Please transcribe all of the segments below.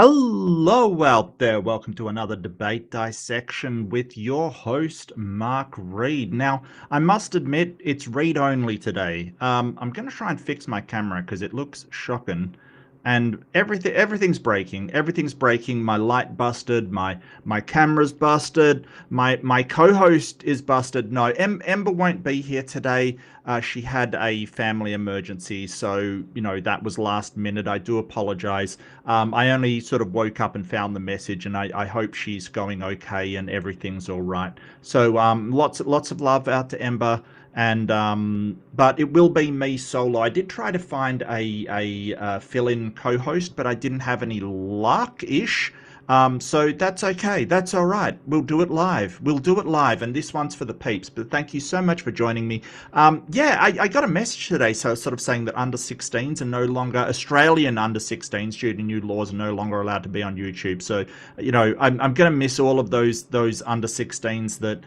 Hello out there. Welcome to another debate dissection with your host, Mark Reed. Now, I must admit, it's read only today. I'm going to try and fix my camera because it looks shocking. And everything's breaking. Everything's breaking. My light busted. My camera's busted. My co-host is busted. No, Ember won't be here today. She had a family emergency, so that was last minute. I do apologize. I only sort of woke up and found the message, and I hope she's going okay and everything's all right. So lots of love out to Ember. And but it will be me solo. I did try to find a fill-in co-host, but I didn't have any luck-ish. So that's okay. That's all right. We'll do it live. We'll do it live, and this one's for the peeps. But thank you so much for joining me. Yeah, I got a message today, so sort of saying that under 16s are no longer Australian under 16s due to new laws are no longer allowed to be on YouTube. So I'm going to miss all of those under 16s that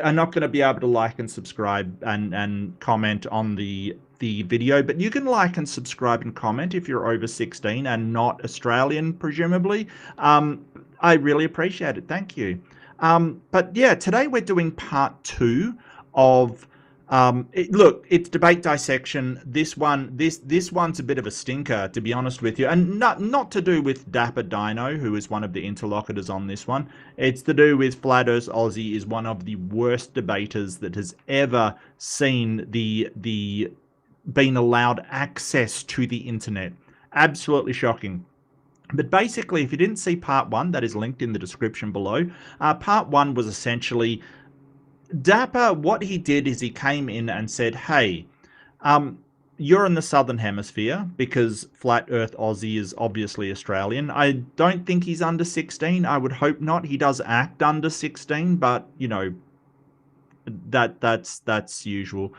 are not going to be able to like and subscribe and comment on the video, but you can like and subscribe and comment if you're over 16 and not Australian, presumably. I really appreciate it. Thank you. But yeah, today we're doing part 2 of look, it's debate dissection. This one's a bit of a stinker, to be honest with you, and not to do with Dapper Dino, who is one of the interlocutors on this one. It's to do with Flat Earth Aussie is one of the worst debaters that has ever seen been allowed access to the internet. Absolutely shocking. But basically, if you didn't see part 1, that is linked in the description below. Part 1 was essentially Dapper. What he did is he came in and said, hey, you're in the southern hemisphere because Flat Earth Aussie is obviously Australian. I don't think he's under 16. I would hope not. He does act under 16, but that's usual.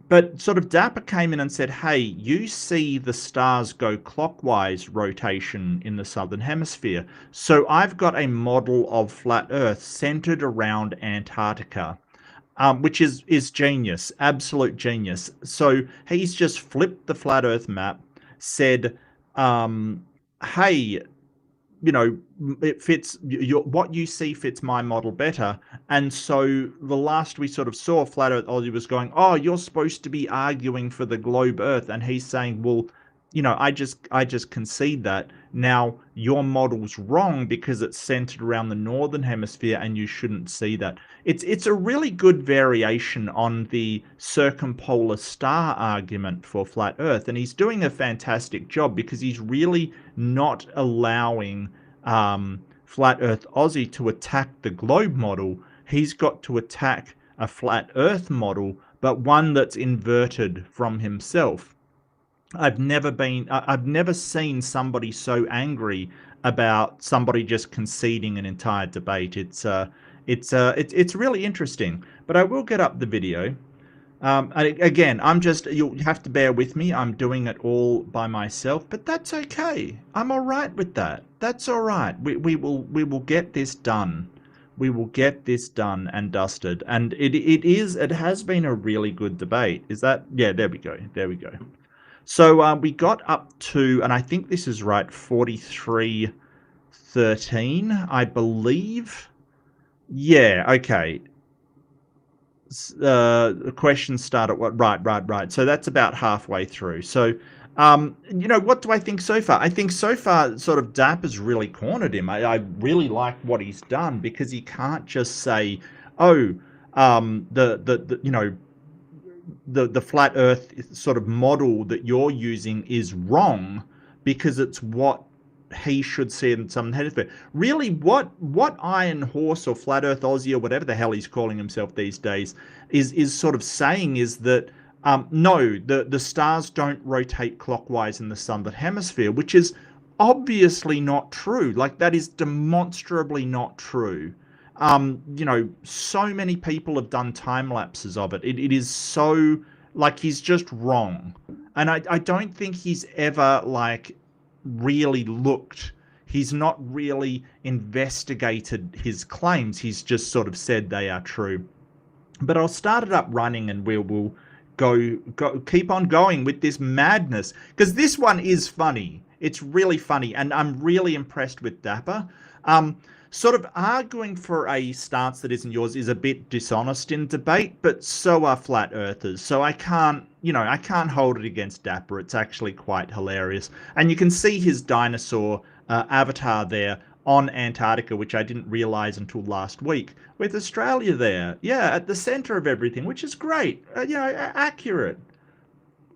But sort of Dapper came in and said, hey, you see the stars go clockwise rotation in the southern hemisphere. So I've got a model of flat Earth centered around Antarctica, which is genius, absolute genius. So he's just flipped the flat Earth map, said, hey, it fits what you see fits my model better. And so the last we sort of saw, Flat Earth Aussie was going, oh, you're supposed to be arguing for the globe Earth, and he's saying, well, I just concede that now your model's wrong because it's centered around the northern hemisphere and you shouldn't see that. It's a really good variation on the circumpolar star argument for flat Earth, and he's doing a fantastic job because he's really not allowing Flat Earth Aussie to attack the globe model. He's got to attack a flat Earth model, but one that's inverted from himself. I've never seen somebody so angry about somebody just conceding an entire debate. It's really interesting. But I will get up the video. Again, you'll have to bear with me. I'm doing it all by myself, but that's okay. I'm all right with that. That's all right. We will get this done. We will get this done and dusted. And it has been a really good debate. Is that? Yeah, there we go. There we go. So we got up to, and I think this is right, 43-13, I believe. Yeah, okay. The questions start at what? Right. So that's about halfway through. So, what do I think so far? I think so far, sort of Dapper's really cornered him. I really like what he's done because he can't just say, oh, the flat Earth sort of model that you're using is wrong because it's what he should see in some hemisphere. Really, what Iron Horse or Flat Earth Aussie or whatever the hell he's calling himself these days is sort of saying is that no, the stars don't rotate clockwise in the southern hemisphere, which is obviously not true. Like, that is demonstrably not true. So many people have done time lapses of it. It is so, like, he's just wrong. And I don't think he's ever, like, really looked. He's not really investigated his claims. He's just sort of said they are true. But I'll start it up running and we'll go keep on going with this madness, because this one is funny. It's really funny, and I'm really impressed with Dapper. Sort of arguing for a stance that isn't yours is a bit dishonest in debate, but so are flat earthers. So I can't, I can't hold it against Dapper. It's actually quite hilarious. And you can see his dinosaur avatar there on Antarctica, which I didn't realize until last week, with Australia there. Yeah, at the center of everything, which is great. Accurate.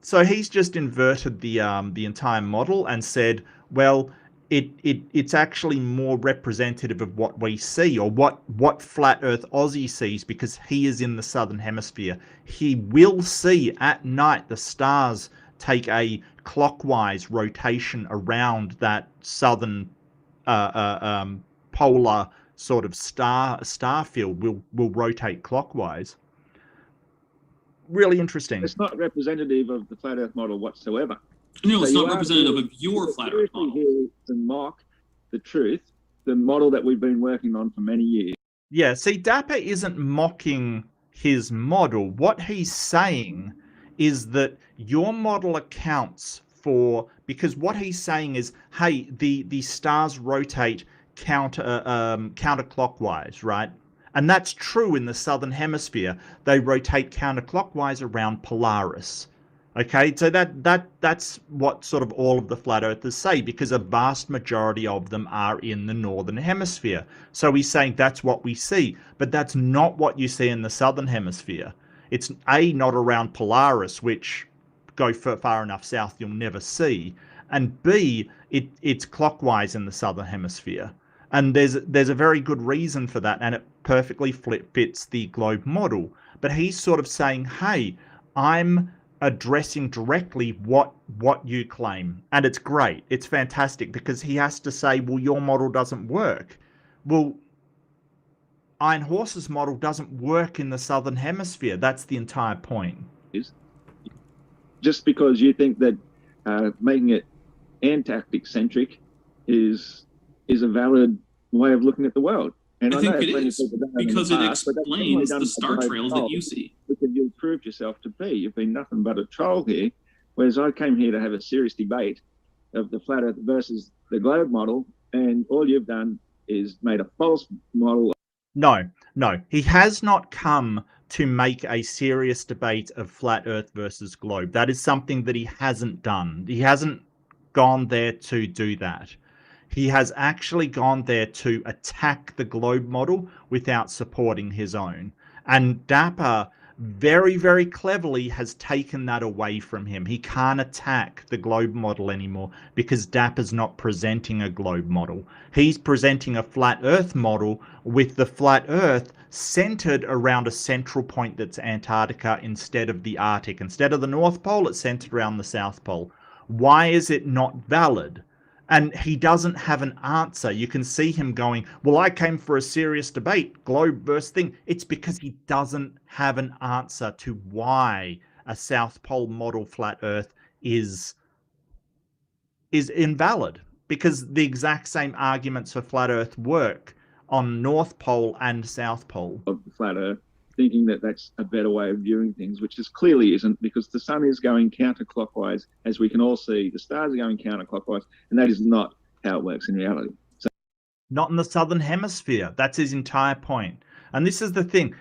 So he's just inverted the entire model and said, well, it's actually more representative of what we see, or what flat Earth Aussie sees, because he is in the southern hemisphere. He will see at night the stars take a clockwise rotation around that southern polar sort of star field. Will rotate clockwise. Really interesting. It's not representative of the flat Earth model whatsoever. No, it's not representative of your flat Earth model. Here to mock the truth, the model that we've been working on for many years. Yeah, see, Dapper isn't mocking his model. What he's saying is that your model accounts for, because what he's saying is, hey, the stars rotate counterclockwise, right? And that's true in the southern hemisphere. They rotate counterclockwise around Polaris. Okay, so that's what sort of all of the flat earthers say, because a vast majority of them are in the northern hemisphere. So he's saying that's what we see, but that's not what you see in the southern hemisphere. It's A, not around Polaris, which go far enough south you'll never see, and B, it's clockwise in the southern hemisphere. And there's a very good reason for that, and it perfectly fits the globe model. But he's sort of saying, hey, I'm addressing directly what you claim. And it's great. It's fantastic, because he has to say, well, your model doesn't work. Well, Iron Horse's model doesn't work in the southern hemisphere. That's the entire point. Just because you think that making it Antarctic centric is a valid way of looking at the world. And I think it is, because it explains the star trails that you see. Because you've proved yourself to be. You've been nothing but a troll here, whereas I came here to have a serious debate of the flat Earth versus the globe model, and all you've done is made a false model. No, he has not come to make a serious debate of flat Earth versus globe. That is something that he hasn't done. He hasn't gone there to do that. He has actually gone there to attack the globe model without supporting his own. And Dapper very, very cleverly has taken that away from him. He can't attack the globe model anymore because Dapper's not presenting a globe model. He's presenting a flat Earth model with the flat Earth centered around a central point that's Antarctica instead of the Arctic. Instead of the North Pole, it's centered around the South Pole. Why is it not valid? And he doesn't have an answer. You can see him going, well, I came for a serious debate, globe versus thing. It's because he doesn't have an answer to why a South Pole model flat Earth is invalid. Because the exact same arguments for flat Earth work on North Pole and South Pole. Of the flat Earth, thinking that that's a better way of viewing things, which is clearly isn't, because the sun is going counterclockwise, as we can all see. The stars are going counterclockwise, and that is not how it works in reality. So, not in the southern hemisphere. That's his entire point. And this is the thing.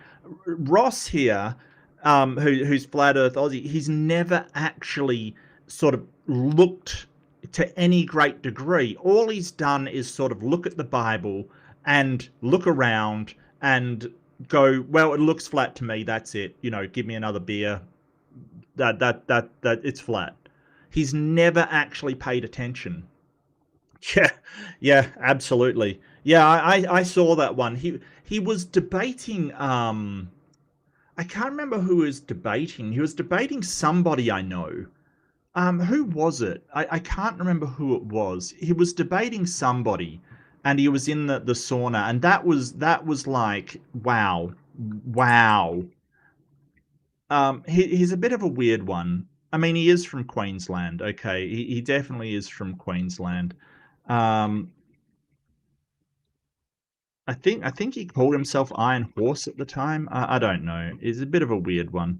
Ross here, who's flat Earth Aussie, he's never actually sort of looked to any great degree. All he's done is sort of look at the Bible and look around and go, well, it looks flat to me. That's it. Give me another beer. That it's flat. He's never actually paid attention. Yeah, absolutely. Yeah, I saw that one. He was debating. I can't remember who he was debating. He was debating somebody I know. Who was it? I can't remember who it was. He was debating somebody, and he was in the sauna, and that was like, wow. He's a bit of a weird one. I mean, he is from Queensland. Okay, he definitely is from Queensland. I think he called himself Iron Horse at the time. I don't know. He's a bit of a weird one.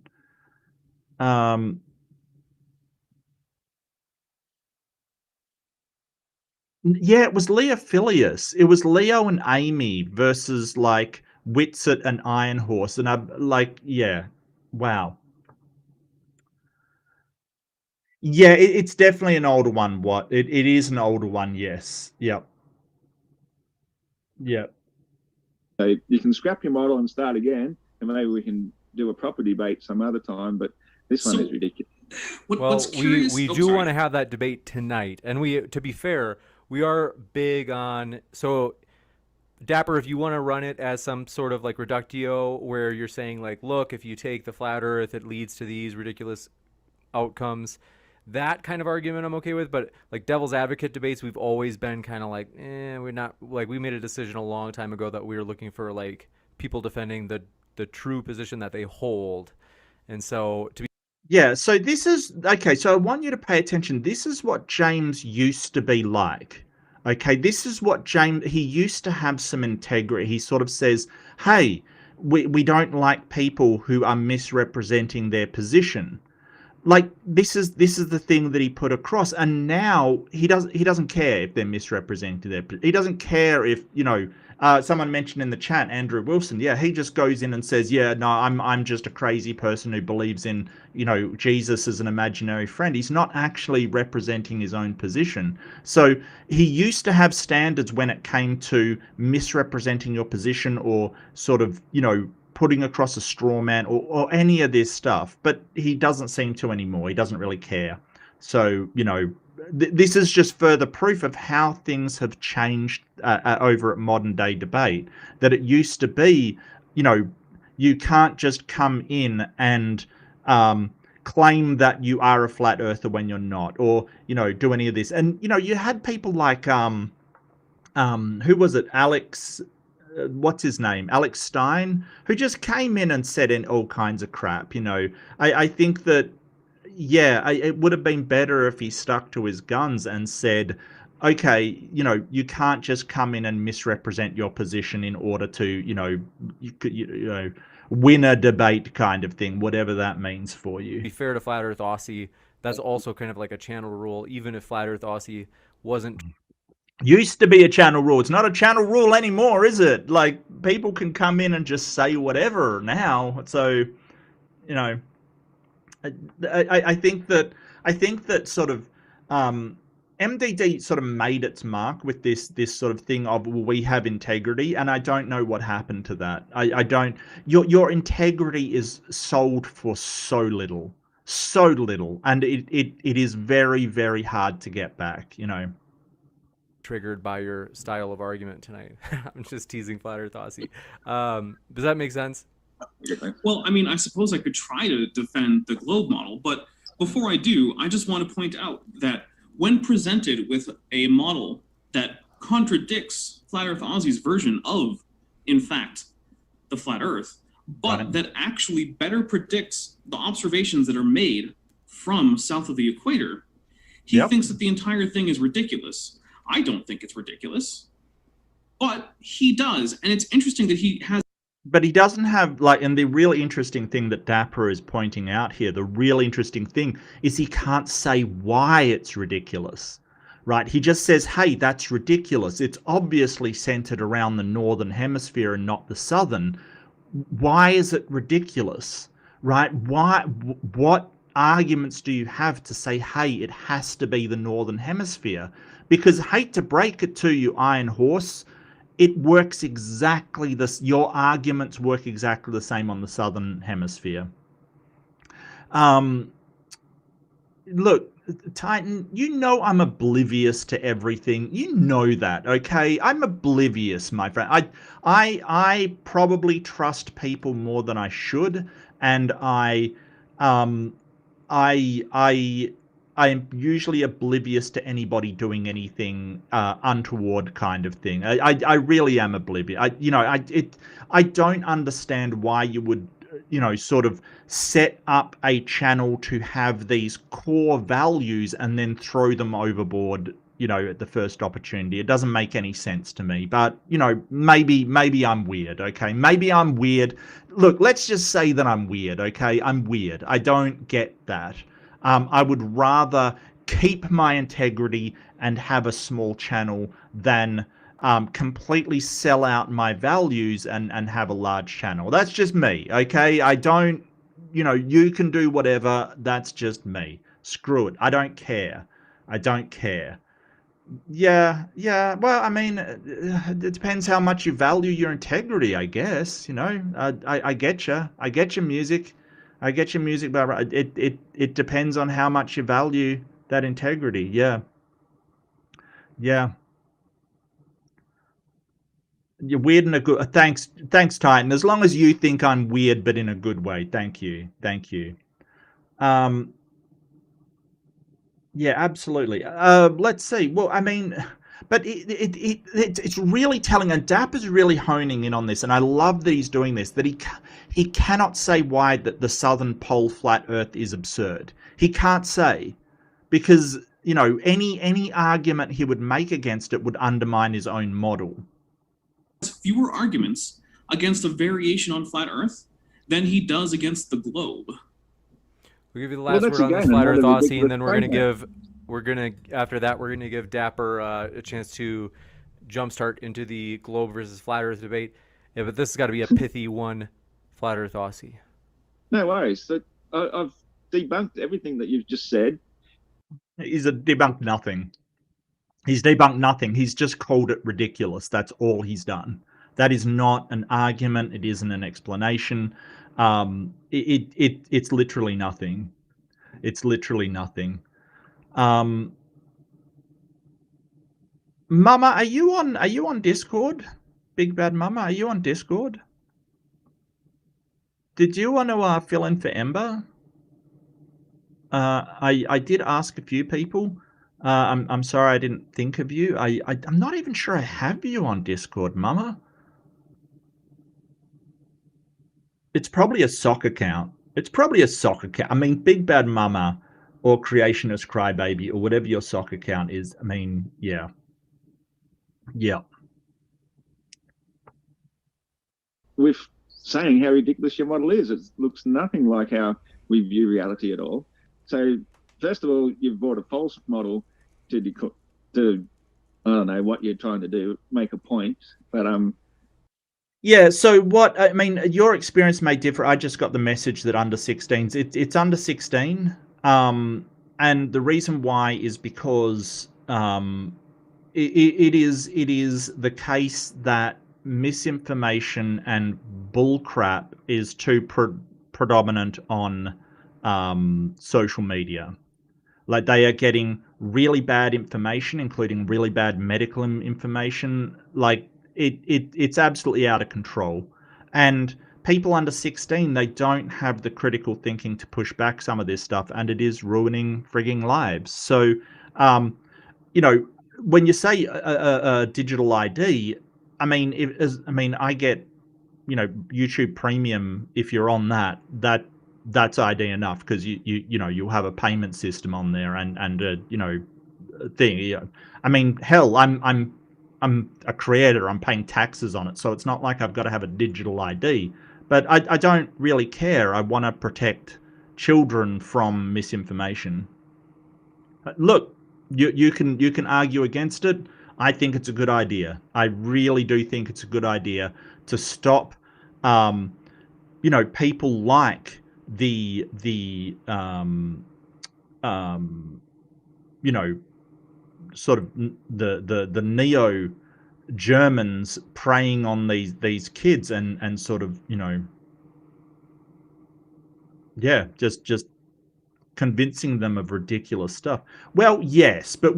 Yeah, it was Leo Filius. It was Leo and Amy versus like Whitsett and Iron Horse, and I'm like, yeah, wow. Yeah, it's definitely an older one. What it is an older one. Yes. Yep. Yep. So you can scrap your model and start again, and maybe we can do a proper debate some other time. But this one is ridiculous. What's curious, we do want to have that debate tonight, and to be fair, we are big on. So, Dapper, if you want to run it as some sort of like reductio, where you're saying like, look, if you take the flat Earth, it leads to these ridiculous outcomes. That kind of argument I'm okay with, but like devil's advocate debates, we've always been kind of like, we're not, like, we made a decision a long time ago that we were looking for like people defending the true position that they hold. And so to be Yeah, so this is okay, so I want you to pay attention. This is what James used to be like. Okay, this is what he used to have some integrity. He sort of says, hey, we don't like people who are misrepresenting their position. Like this is the thing that he put across, and now he doesn't care if they're misrepresenting their. He doesn't care if someone mentioned in the chat, Andrew Wilson. Yeah, he just goes in and says, yeah, no, I'm just a crazy person who believes in Jesus as an imaginary friend. He's not actually representing his own position. So he used to have standards when it came to misrepresenting your position or sort of putting across a straw man or any of this stuff, but he doesn't seem to anymore. He doesn't really care. So, this is just further proof of how things have changed over at modern day debate, that it used to be, you can't just come in and claim that you are a flat earther when you're not, or, do any of this. And, you had people like, who was it? What's his name? Alex Stein, who just came in and said in all kinds of crap. I think that, it would have been better if he stuck to his guns and said, okay, you can't just come in and misrepresent your position in order to, win a debate kind of thing, whatever that means for you. To be fair to Flat Earth Aussie, that's also kind of like a channel rule, even if Flat Earth Aussie wasn't used to be a channel rule. It's not a channel rule anymore, is it? Like, people can come in and just say whatever now. So, I think that sort of MDD sort of made its mark with this sort of thing of, well, we have integrity, and I don't know what happened to that. I don't. Your integrity is sold for so little, and it is very, very hard to get back. Triggered by your style of argument tonight. I'm just teasing Flat Earth Aussie. Does that make sense? Well, I mean, I suppose I could try to defend the globe model, but before I do, I just want to point out that when presented with a model that contradicts Flat Earth Aussie's version of, in fact, the flat Earth, but that actually better predicts the observations that are made from south of the equator, he thinks that the entire thing is ridiculous. I don't think it's ridiculous, but he does. And it's interesting that he has. But he doesn't have, like, and the really interesting thing that Dapper is pointing out here, the really interesting thing is he can't say why it's ridiculous, right? He just says, hey, that's ridiculous. It's obviously centered around the northern hemisphere and not the southern. Why is it ridiculous, right? What arguments do you have to say, hey, it has to be the northern hemisphere? Because, hate to break it to you, Iron Horse, it works exactly this. Your arguments work exactly the same on the southern hemisphere. Look, Titan, I'm oblivious to everything. You know that, okay? I'm oblivious, my friend. I probably trust people more than I should, and I am usually oblivious to anybody doing anything untoward kind of thing. I really am oblivious. I don't understand why you would, sort of set up a channel to have these core values and then throw them overboard, at the first opportunity. It doesn't make any sense to me. But, maybe I'm weird, okay? Maybe I'm weird. Look, let's just say that I'm weird, okay? I'm weird. I don't get that. I would rather keep my integrity and have a small channel than completely sell out my values and have a large channel. That's just me, okay? I don't, you can do whatever. That's just me. Screw it. I don't care. I don't care. Yeah, yeah. Well, I mean, it depends how much you value your integrity, I guess. I get you. I get your music. I get your music, but it depends on how much you value that integrity. Yeah, yeah. You're weird in a good. Thanks, Titan. As long as you think I'm weird, but in a good way. Thank you, thank you. Um, Yeah, absolutely. Let's see. Well, I mean, but it's really telling, and Dapper's really honing in on this, and I love that he's doing this. That he cannot say why that the southern pole flat Earth is absurd. He can't say, because any argument he would make against it would undermine his own model. Fewer arguments against a variation on flat Earth than he does against the globe. We'll give you the last word on this flat Earth, Aussie, and then after that we're gonna give Dapper a chance to jumpstart into the globe versus flat Earth debate. Yeah, but this has got to be a pithy one, flat Earth Aussie. No worries. So I've debunked everything that you've just said. He's debunked nothing. He's debunked nothing. He's just called it ridiculous. That's all he's done. That is not an argument. It isn't an explanation. It's literally nothing. It's literally nothing. Mama, are you on Discord? Big Bad Mama, are you on Discord? Did you want to fill in for Ember? I did ask a few people. I'm sorry I didn't think of you. I'm not even sure I have you on Discord, Mama. It's probably a sock account. It's probably a sock account. I mean, Big Bad Mama or Creationist Crybaby or whatever your sock account is. I mean, yeah. Yeah. With saying how ridiculous your model is, it looks nothing like how we view reality at all. So, first of all, you've bought a false model to I don't know what you're trying to do, make a point, but Yeah, so what I mean, your experience may differ. I just got the message that under 16s, it's under 16, and the reason why is because it is the case that misinformation and bullcrap is too predominant on social media. Like, they are getting really bad information, including really bad medical information. Like, it's absolutely out of control. And people under 16, they don't have the critical thinking to push back some of this stuff, and it is ruining frigging lives. So, when you say a digital ID, I mean, I get, YouTube Premium. If you're on that's ID enough, because you'll have a payment system on there and thing. I mean, hell, I'm a creator. I'm paying taxes on it, so it's not like I've got to have a digital ID. But I don't really care. I want to protect children from misinformation. Look, you can argue against it. I think it's a good idea. I really do think it's a good idea to stop, people like the sort of the neo Germans preying on these kids and sort of just convincing them of ridiculous stuff. Well, yes, but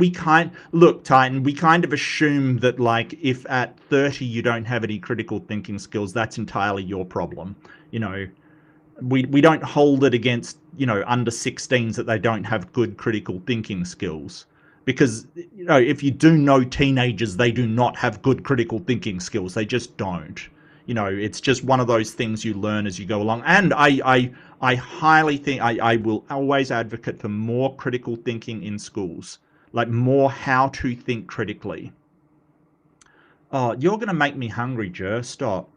look, Titan, we kind of assume that, like, if at 30 you don't have any critical thinking skills, that's entirely your problem. We don't hold it against under 16s that they don't have good critical thinking skills, because if you do know teenagers, they do not have good critical thinking skills. They just don't. It's just one of those things you learn as you go along. And I highly think I will always advocate for more critical thinking in schools, like more how to think critically. Oh, you're gonna make me hungry, Jer. Stop.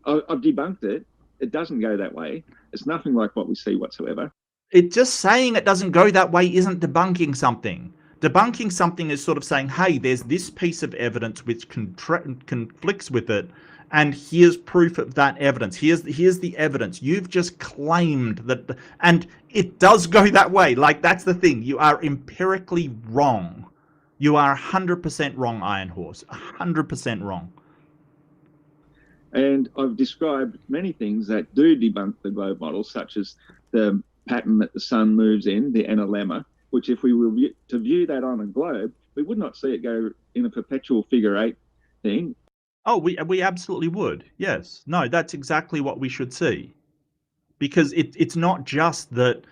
I've debunked it. It doesn't go that way. It's nothing like what we see whatsoever. it just saying it doesn't go that way isn't debunking something. Debunking something is sort of saying, hey, there's this piece of evidence which conflicts with it, and here's proof of that evidence. Here's the evidence. You've just claimed that, and it does go that way. Like, that's the thing. You are empirically wrong. You are 100% wrong, Iron Horse. 100% wrong. And I've described many things that do debunk the globe model, such as the pattern that the sun moves in, the analemma, which if we were to view that on a globe, we would not see it go in a perpetual figure 8 thing. Oh, we absolutely would. Yes. No, that's exactly what we should see. Because it's not just that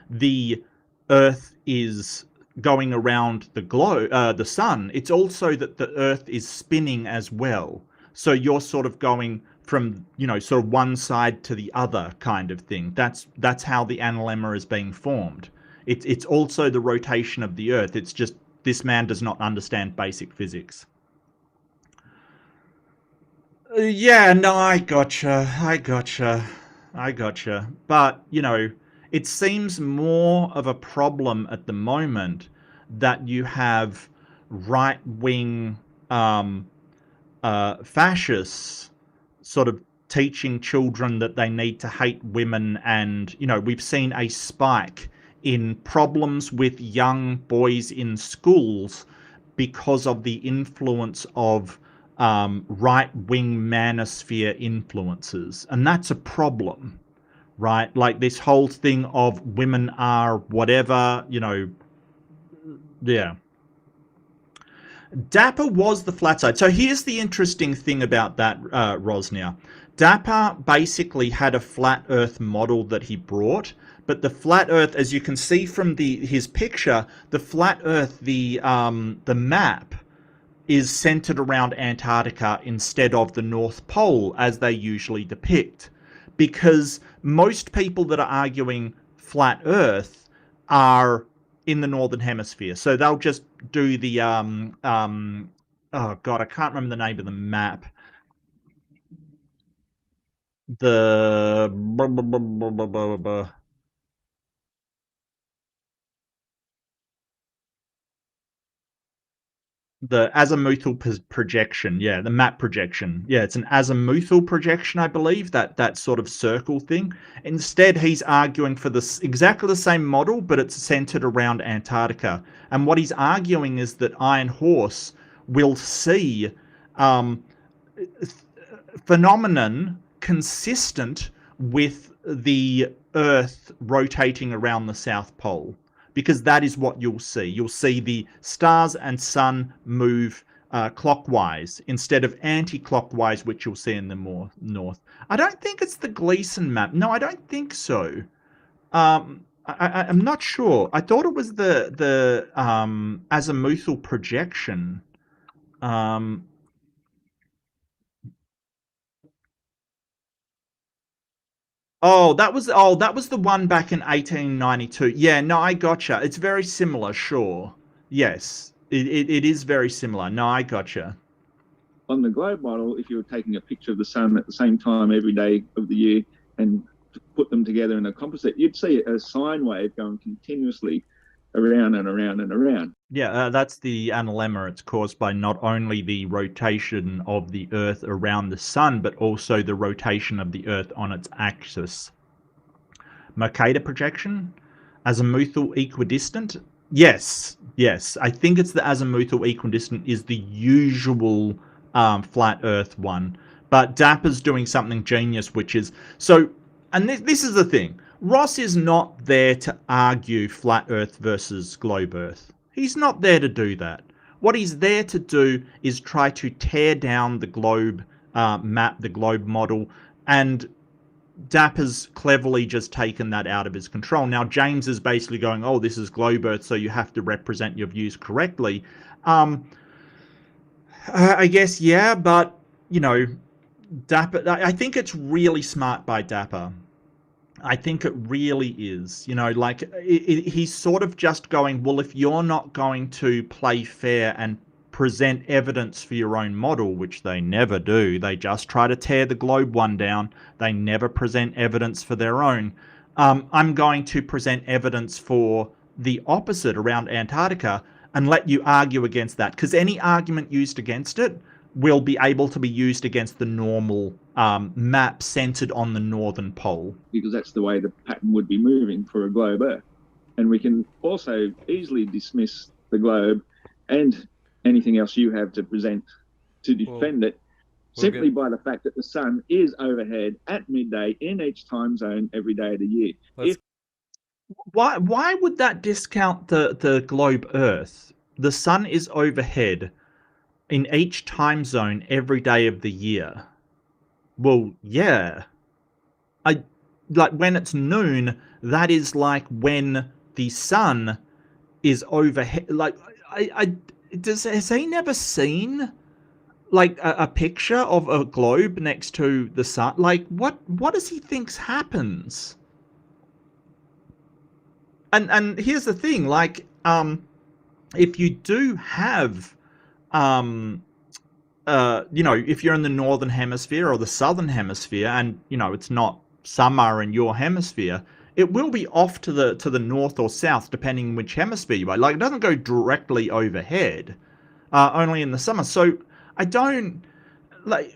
the Earth is going around the sun. It's also that the Earth is spinning as well. So you're sort of going from, sort of one side to the other kind of thing. That's how the analemma is being formed. It's also the rotation of the Earth. It's just this man does not understand basic physics. Yeah, no, I gotcha. But, it seems more of a problem at the moment that you have right-wing fascists sort of teaching children that they need to hate women, and we've seen a spike in problems with young boys in schools because of the influence of right-wing manosphere influences, and that's a problem, right? Like this whole thing of women are whatever, yeah. Dapper was the flat side. So here's the interesting thing about that, Rosnia. Dapper basically had a flat Earth model that he brought, but the flat Earth, as you can see from his picture, the flat Earth, the map is centered around Antarctica instead of the North Pole, as they usually depict, because most people that are arguing flat Earth are in the Northern Hemisphere. So they'll just do the, oh God, I can't remember the name of the map. The azimuthal projection, yeah, the map projection. Yeah, it's an azimuthal projection, I believe, that sort of circle thing. Instead, he's arguing for this exactly the same model, but it's centered around Antarctica. And what he's arguing is that Iron Horse will see phenomenon consistent with the Earth rotating around the South Pole, because that is what you'll see. You'll see the stars and sun move clockwise instead of anti-clockwise, which you'll see in the north. I don't think it's the Gleason map. No, I don't think so. I'm not sure. I thought it was the azimuthal projection. That was the one back in 1892. Yeah, no, I gotcha. It's very similar, sure. Yes, it is very similar. No, I gotcha. On the globe model, if you were taking a picture of the sun at the same time every day of the year and put them together in a composite, you'd see a sine wave going continuously around and around and around. Yeah, that's the analemma. It's caused by not only the rotation of the Earth around the sun, but also the rotation of the Earth on its axis. Mercator projection? Azimuthal equidistant? Yes. I think it's the azimuthal equidistant is the usual flat Earth one. But Dapper's doing something genius, which is... So, and this is the thing. Ross is not there to argue flat Earth versus globe Earth. He's not there to do that. What he's there to do is try to tear down the globe map, the globe model, and Dapper's cleverly just taken that out of his control. Now, James is basically going, oh, this is globe Earth, so you have to represent your views correctly. I guess, yeah, but, Dapper, I think it's really smart by Dapper. I think it really is, he's sort of just going, well, if you're not going to play fair and present evidence for your own model, which they never do, they just try to tear the globe one down, they never present evidence for their own, I'm going to present evidence for the opposite around Antarctica and let you argue against that, because any argument used against it will be able to be used against the normal map centered on the northern pole. Because that's the way the pattern would be moving for a globe Earth. And we can also easily dismiss the globe and anything else you have to present to defend it simply by the fact that the sun is overhead at midday in each time zone every day of the year. Why would that discount the globe Earth? The sun is overhead in each time zone every day of the year. Well, yeah. Like when it's noon, that is like when the sun is overhead. Like has he never seen like a picture of a globe next to the sun? Like what does he think happens? And here's the thing, like if you do have if you're in the northern hemisphere or the southern hemisphere, and it's not summer in your hemisphere, it will be off to the north or south depending which hemisphere you are. Like it doesn't go directly overhead, only in the summer. So I don't like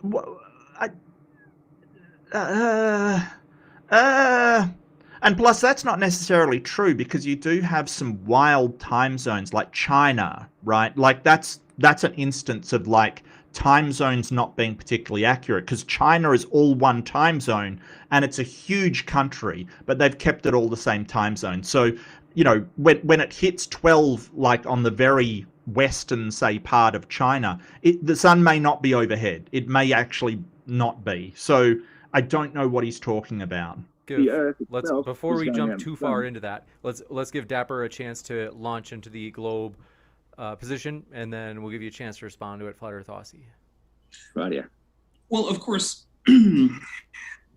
and plus that's not necessarily true, because you do have some wild time zones like China, right? Like that's an instance of like time zones not being particularly accurate, because China is all one time zone and it's a huge country, but they've kept it all the same time zone. So, when it hits 12, like on the very western, say, part of China, the sun may not be overhead. It may actually not be. So I don't know what he's talking about. Before we jump too far into that, let's give Dapper a chance to launch into the globe position, and then we'll give you a chance to respond to it, Flat Earth Aussie. Right, yeah. Well, of course,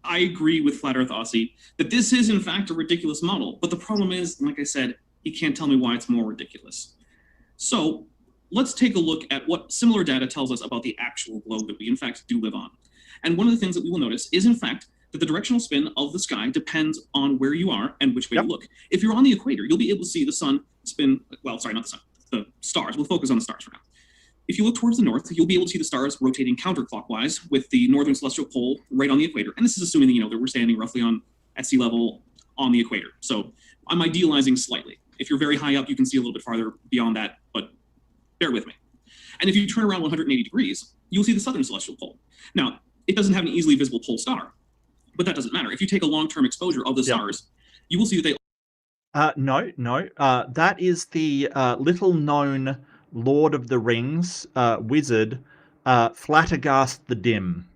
I agree with Flat Earth Aussie that this is in fact a ridiculous model, but the problem is, like I said, he can't tell me why it's more ridiculous. So let's take a look at what similar data tells us about the actual globe that we in fact do live on. And one of the things that we will notice is in fact that the directional spin of the sky depends on where you are and which way you look. If you're on the equator, you'll be able to see the sun spin, well, sorry, not the sun, the stars. We'll focus on the stars for now. If you look towards the north, you'll be able to see the stars rotating counterclockwise with the northern celestial pole right on the equator. And this is assuming that, that we're standing roughly at sea level on the equator. So I'm idealizing slightly. If you're very high up, you can see a little bit farther beyond that, but bear with me. And if you turn around 180 degrees, you'll see the southern celestial pole. Now, it doesn't have an easily visible pole star, but that doesn't matter. If you take a long-term exposure of the stars, you will see that they... No. That is the little-known Lord of the Rings wizard, Flatagast the Dim.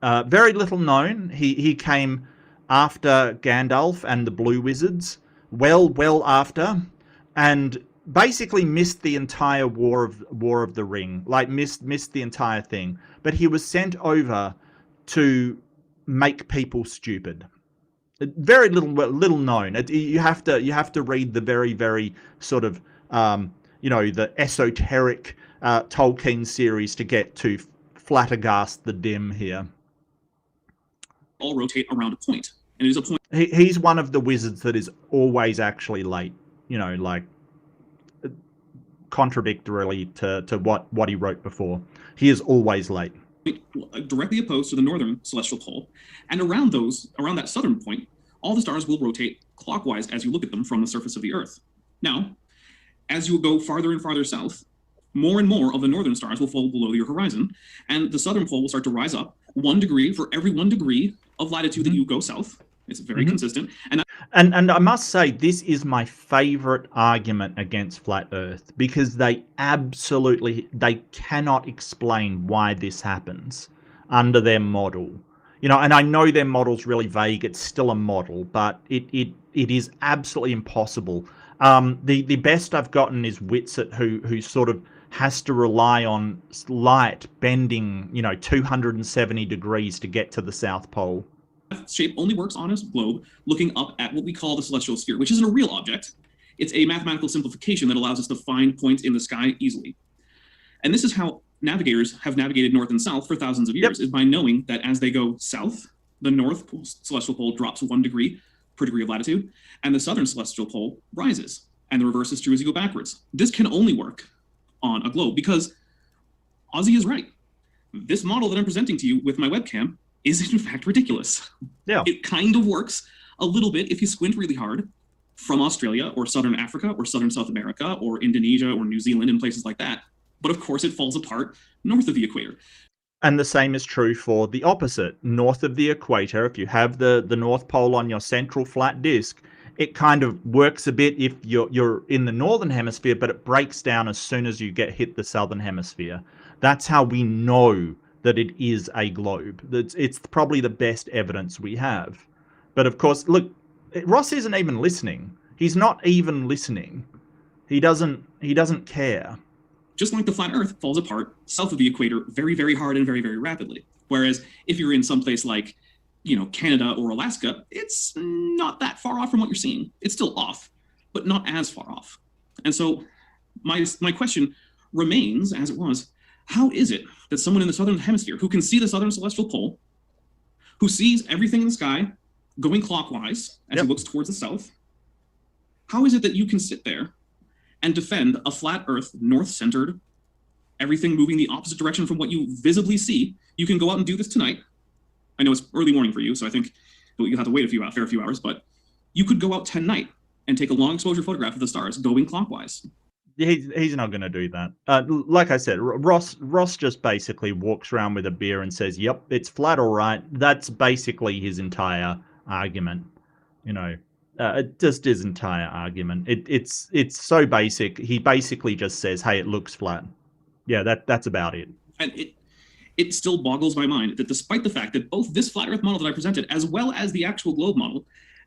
Very little known. He came after Gandalf and the Blue Wizards, well after, and basically missed the entire War of the Ring. Like missed the entire thing. But he was sent over to make people stupid. Very little known. You have to read the very sort of the esoteric Tolkien series to get to Flatagast the Dim here. All rotate around a point, and it is a point. He's one of the wizards that is always actually late. Like contradictorily to what he wrote before. He is always late. Directly opposed to the northern celestial pole, and around that southern point, all the stars will rotate clockwise as you look at them from the surface of the Earth. Now, as you go farther and farther south, more and more of the northern stars will fall below your horizon, and the southern pole will start to rise up 1 degree for every 1 degree of latitude that you go south. It's very consistent. And I must say, this is my favorite argument against flat Earth, because they cannot explain why this happens under their model. And I know their model's really vague. It's still a model, but it is absolutely impossible. The best I've gotten is Whitsett, who sort of has to rely on light bending, 270 degrees to get to the South Pole. Shape only works on a globe looking up at what we call the celestial sphere, which isn't a real object. It's a mathematical simplification that allows us to find points in the sky easily. And this is how navigators have navigated north and south for thousands of years, is by knowing that as they go south, the north celestial pole drops 1 degree per degree of latitude, and the southern celestial pole rises. And the reverse is true as you go backwards. This can only work on a globe because Aussie is right. This model that I'm presenting to you with my webcam is in fact ridiculous. Yeah. It kind of works a little bit if you squint really hard from Australia or Southern Africa or Southern South America or Indonesia or New Zealand and places like that. But of course it falls apart north of the equator. And the same is true for the opposite. North of the equator, if you have the North Pole on your central flat disk, it kind of works a bit if you're in the northern hemisphere, but it breaks down as soon as you hit the southern hemisphere. That's how we know that it is a globe. It's probably the best evidence we have. But of course, look, Ross isn't even listening. He's not even listening. He doesn't care. Just like the flat Earth falls apart south of the equator very, very hard and very, very rapidly. Whereas if you're in some place like, Canada or Alaska, it's not that far off from what you're seeing. It's still off, but not as far off. And so my question remains as it was, how is it that someone in the southern hemisphere who can see the southern celestial pole, who sees everything in the sky going clockwise as he looks towards the south, how is it that you can sit there and defend a flat Earth, north-centered, everything moving the opposite direction from what you visibly see? You can go out and do this tonight. I know it's early morning for you, so I think you'll have to wait a few hours, but you could go out tonight and take a long exposure photograph of the stars going clockwise. He's not going to do that. Like I said, Ross just basically walks around with a beer and says, yep, it's flat, all right. That's basically his entire argument. Just his entire argument. It's so basic. He basically just says, hey, it looks flat. Yeah, that's about it. And it still boggles my mind that despite the fact that both this flat Earth model that I presented as well as the actual globe model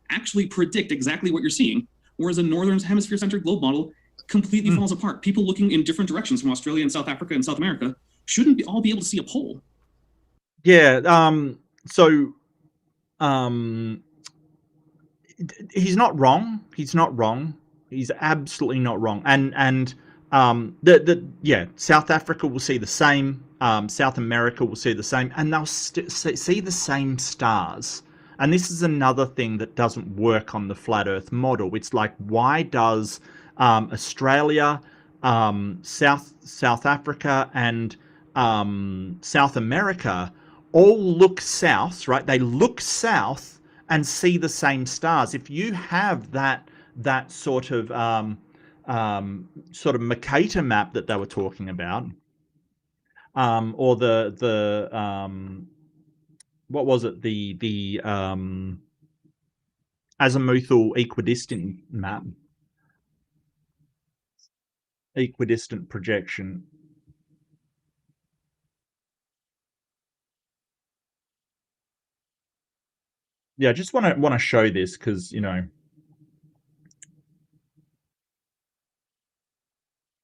actually predict exactly what you're seeing, whereas a northern hemisphere-centered globe model completely falls apart. People looking in different directions from Australia and South Africa and South America shouldn't all be able to see a pole. Yeah. He's not wrong. He's not wrong. He's absolutely not wrong. And South Africa will see the same. South America will see the same, and they'll see the same stars. And this is another thing that doesn't work on the flat Earth model. It's like, why does Australia, South Africa, and South America all look south, right? They look south and see the same stars. If you have that sort of Mercator map that they were talking about, or the what was it? The azimuthal equidistant map, equidistant projection. Yeah, I just want to show this because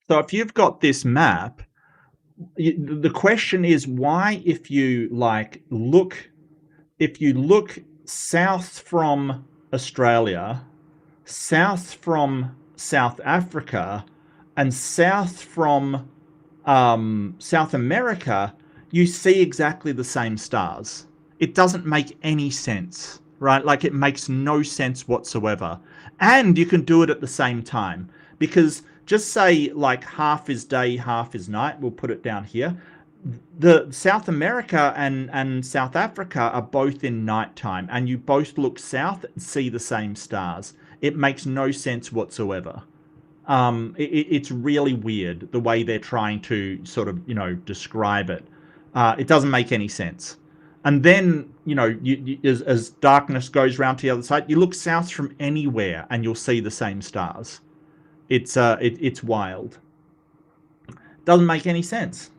So if you've got this map, the question is why, if you look south from Australia, south from South Africa, and south from South America, you see exactly the same stars. It doesn't make any sense, right? Like, it makes no sense whatsoever. And you can do it at the same time, because just say like half is day, half is night. We'll put it down here. The South America and South Africa are both in nighttime, and you both look south and see the same stars. It makes no sense whatsoever. It's really weird the way they're trying to sort of, describe it. It doesn't make any sense. And then, as darkness goes around to the other side, you look south from anywhere and you'll see the same stars. It's wild. Doesn't make any sense.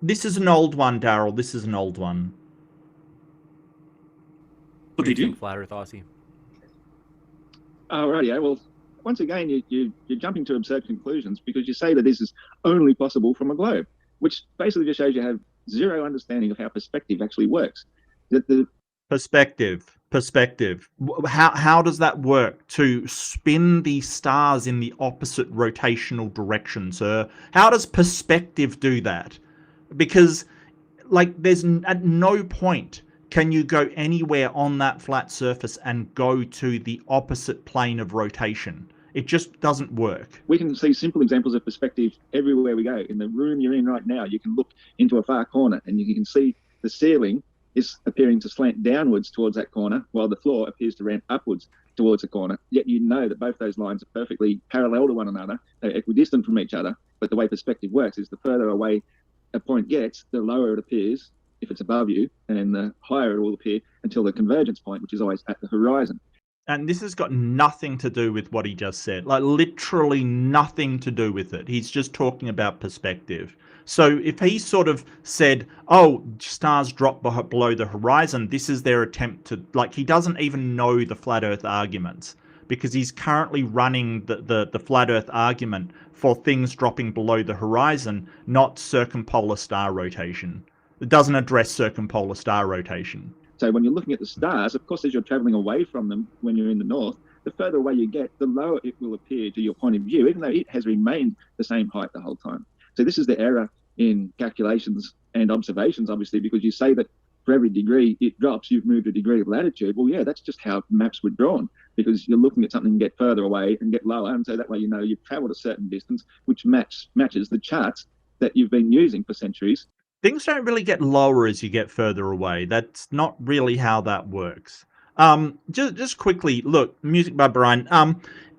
This is an old one, Daryl. This is an old one. But they do. Flat Earth Aussie. Alrighty. Well, once again, you're jumping to absurd conclusions because you say that this is only possible from a globe, which basically just shows you have zero understanding of how perspective actually works. Perspective. How does that work to spin the stars in the opposite rotational direction, sir? How does perspective do that? Because, there's at no point can you go anywhere on that flat surface and go to the opposite plane of rotation? It just doesn't work. We can see simple examples of perspective everywhere we go. In the room you're in right now, you can look into a far corner and you can see the ceiling is appearing to slant downwards towards that corner, while the floor appears to ramp upwards towards the corner. Yet you know that both those lines are perfectly parallel to one another. They're equidistant from each other. But the way perspective works is the further away a point gets, the lower it appears if it's above you, and the higher it will appear until the convergence point, which is always at the horizon. And this has got nothing to do with what he just said, like literally nothing to do with it. He's just talking about perspective. So if he sort of said, oh, stars drop below the horizon, this is their attempt to, like, he doesn't even know the flat earth arguments, because he's currently running the flat earth argument for things dropping below the horizon, not circumpolar star rotation. It doesn't address circumpolar star rotation. So when you're looking at the stars, of course, as you're traveling away from them when you're in the north, the further away you get, the lower it will appear to your point of view, even though it has remained the same height the whole time. So this is the error in calculations and observations, obviously, because you say that for every degree it drops, you've moved a degree of latitude. Well, yeah, that's just how maps were drawn, because you're looking at something and get further away and get lower. And so that way, you know, you've traveled a certain distance, which matches the charts that you've been using for centuries. Things don't really get lower as you get further away. That's not really how that works. Just quickly, look, music by Brian.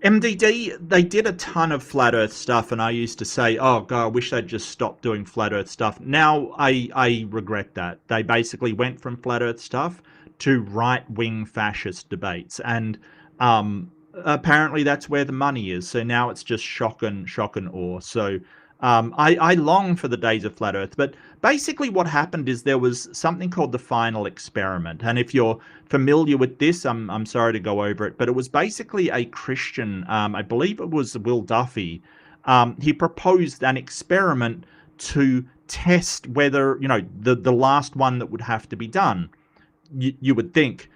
MDD, they did a ton of flat Earth stuff, and I used to say, oh God, I wish they'd just stop doing flat Earth stuff. Now I regret that. They basically went from flat Earth stuff to right-wing fascist debates, and apparently that's where the money is. So now it's just shock and awe. So I long for the days of flat Earth, but basically what happened is there was something called the final experiment. And if you're familiar with this, I'm sorry to go over it, but it was basically a Christian, I believe it was Will Duffy. He proposed an experiment to test whether, you know, the last one that would have to be done, you would think.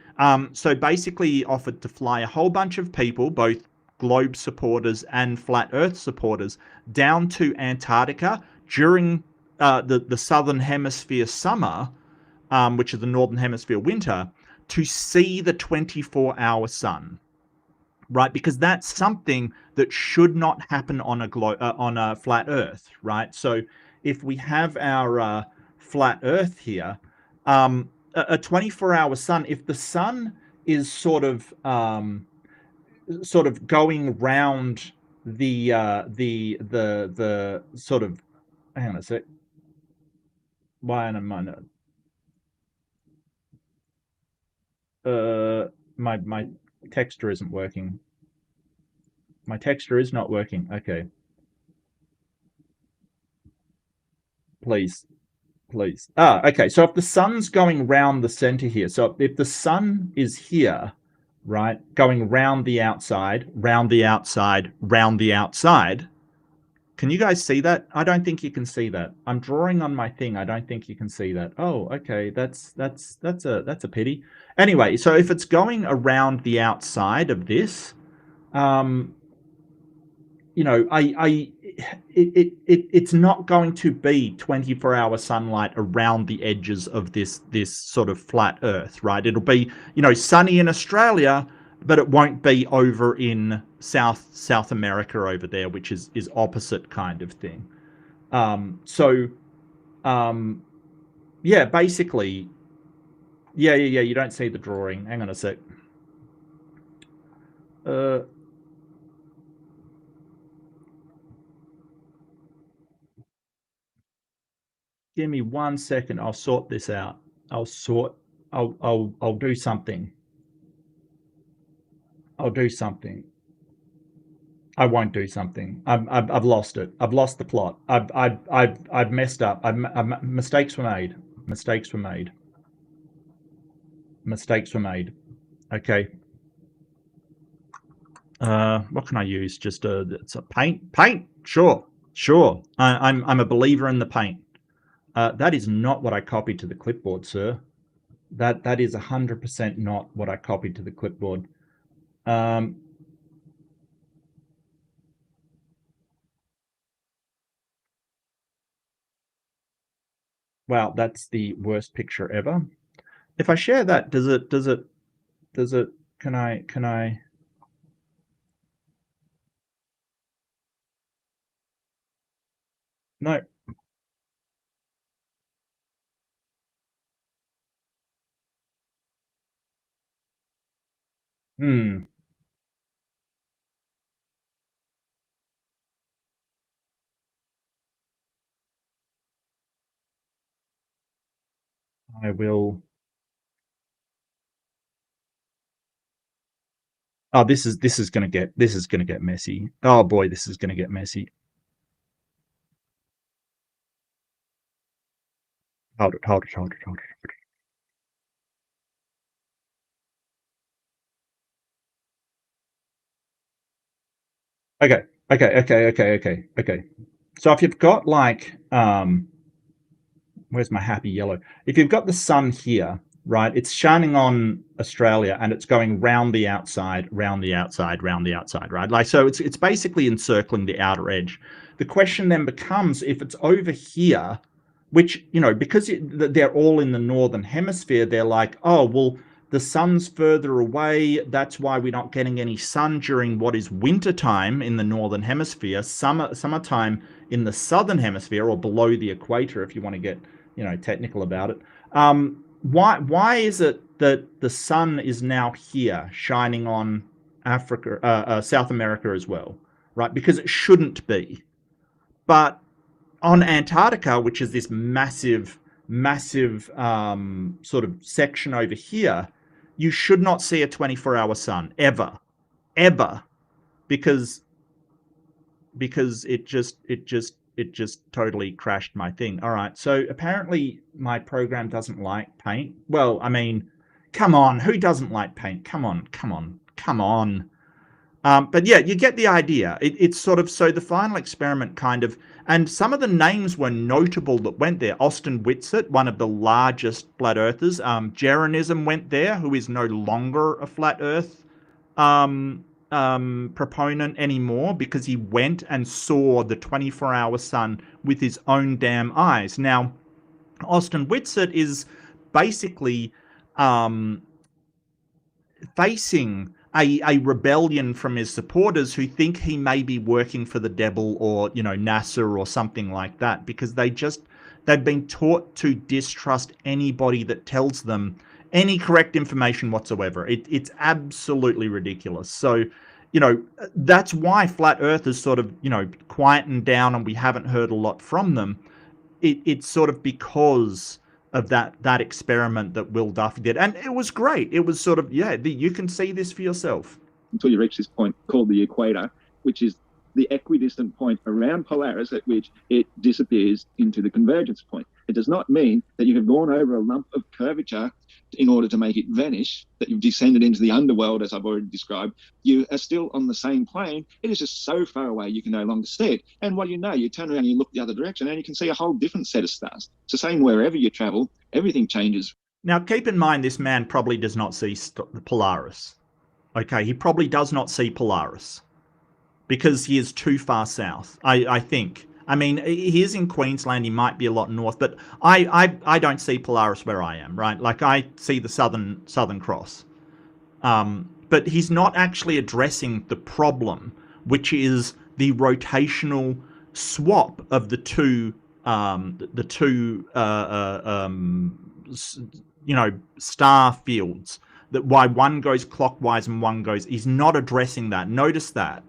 So basically he offered to fly a whole bunch of people, both globe supporters and flat earth supporters, down to Antarctica during the southern hemisphere summer, which is the northern hemisphere winter, to see the 24-hour sun, right? Because that's something that should not happen on a flat earth, right? So if we have our flat earth here, a 24-hour sun, if the sun is sort of going round the sort of, hang on a sec. Why am I not? My texture isn't working. My texture is not working. Okay. Please. Okay. So if the sun's going round the center here, so if the sun is here, right, going round the outside, round the outside, round the outside. Can you guys see that? I don't think you can see that. I'm drawing on my thing. I don't think you can see that. Oh, okay. That's a pity. Anyway, so if it's going around the outside of this, you know, it's not going to be 24-hour sunlight around the edges of this sort of flat Earth, right? It'll be, you know, sunny in Australia, but it won't be over in South America over there, which is opposite kind of thing. Yeah, basically, yeah. You don't see the drawing. Hang on a sec. Give me 1 second. I'll sort this out. I'll do something. I'll do something. I won't do something. I've lost it. I've lost the plot. I've messed up. Mistakes were made. Mistakes were made. Mistakes were made. Okay. What can I use? Just it's a paint. Paint. Sure. I'm a believer in the paint. That is not what I copied to the clipboard, sir. That is 100% not what I copied to the clipboard. Wow, that's the worst picture ever. If I share that, does it, can I? No. Hmm. I will. Oh, this is gonna get messy. Oh boy, this is gonna get messy. Hold it, hold it, hold it, hold it. Okay, okay. So if you've got like, where's my happy yellow? If you've got the sun here, right, it's shining on Australia and it's going round the outside, round the outside, round the outside, right? Like, so it's basically encircling the outer edge. The question then becomes, if it's over here, which, you know, because they're all in the northern hemisphere, they're like, oh, well, the sun's further away. That's why we're not getting any sun during what is winter time in the northern hemisphere, summertime in the southern hemisphere, or below the equator, if you want to get, you know, technical about it. Why is it that the sun is now here shining on Africa, South America as well, right? Because it shouldn't be. But on Antarctica, which is this massive, massive sort of section over here, you should not see a 24-hour sun ever, ever, because it just totally crashed my thing. All right, so apparently my program doesn't like paint. Well, I mean, come on, who doesn't like paint? Come on, come on, come on. But yeah, you get the idea. It's sort of, so the final experiment kind of, and some of the names were notable that went there. Austin Whitsett, one of the largest flat earthers. Jeranism went there, who is no longer a flat earth proponent anymore, because he went and saw the 24-hour sun with his own damn eyes. Now, Austin Whitsett is basically facing a rebellion from his supporters, who think he may be working for the devil, or, you know, NASA or something like that, because they've been taught to distrust anybody that tells them any correct information whatsoever. It's absolutely ridiculous. So, you know, that's why flat earth is sort of, you know, quietened down and we haven't heard a lot from them. It's sort of because of that experiment that Will Duffy did, and it was great. It was sort of, yeah, you can see this for yourself until you reach this point called the equator, which is the equidistant point around Polaris at which it disappears into the convergence point. It does not mean that you have gone over a lump of curvature in order to make it vanish, that you've descended into the underworld, as I've already described. You are still on the same plane. It is just so far away you can no longer see it. And what you know, you turn around and you look the other direction and you can see a whole different set of stars. It's the same wherever you travel, everything changes. Now, keep in mind, this man probably does not see Polaris. Okay, he probably does not see Polaris, because he is too far south, I think. I mean, he is in Queensland, he might be a lot north, but I don't see Polaris where I am, right? Like, I see the Southern Cross. But he's not actually addressing the problem, which is the rotational swap of the two you know, star fields. That why one goes clockwise and one goes, he's not addressing that. Notice that.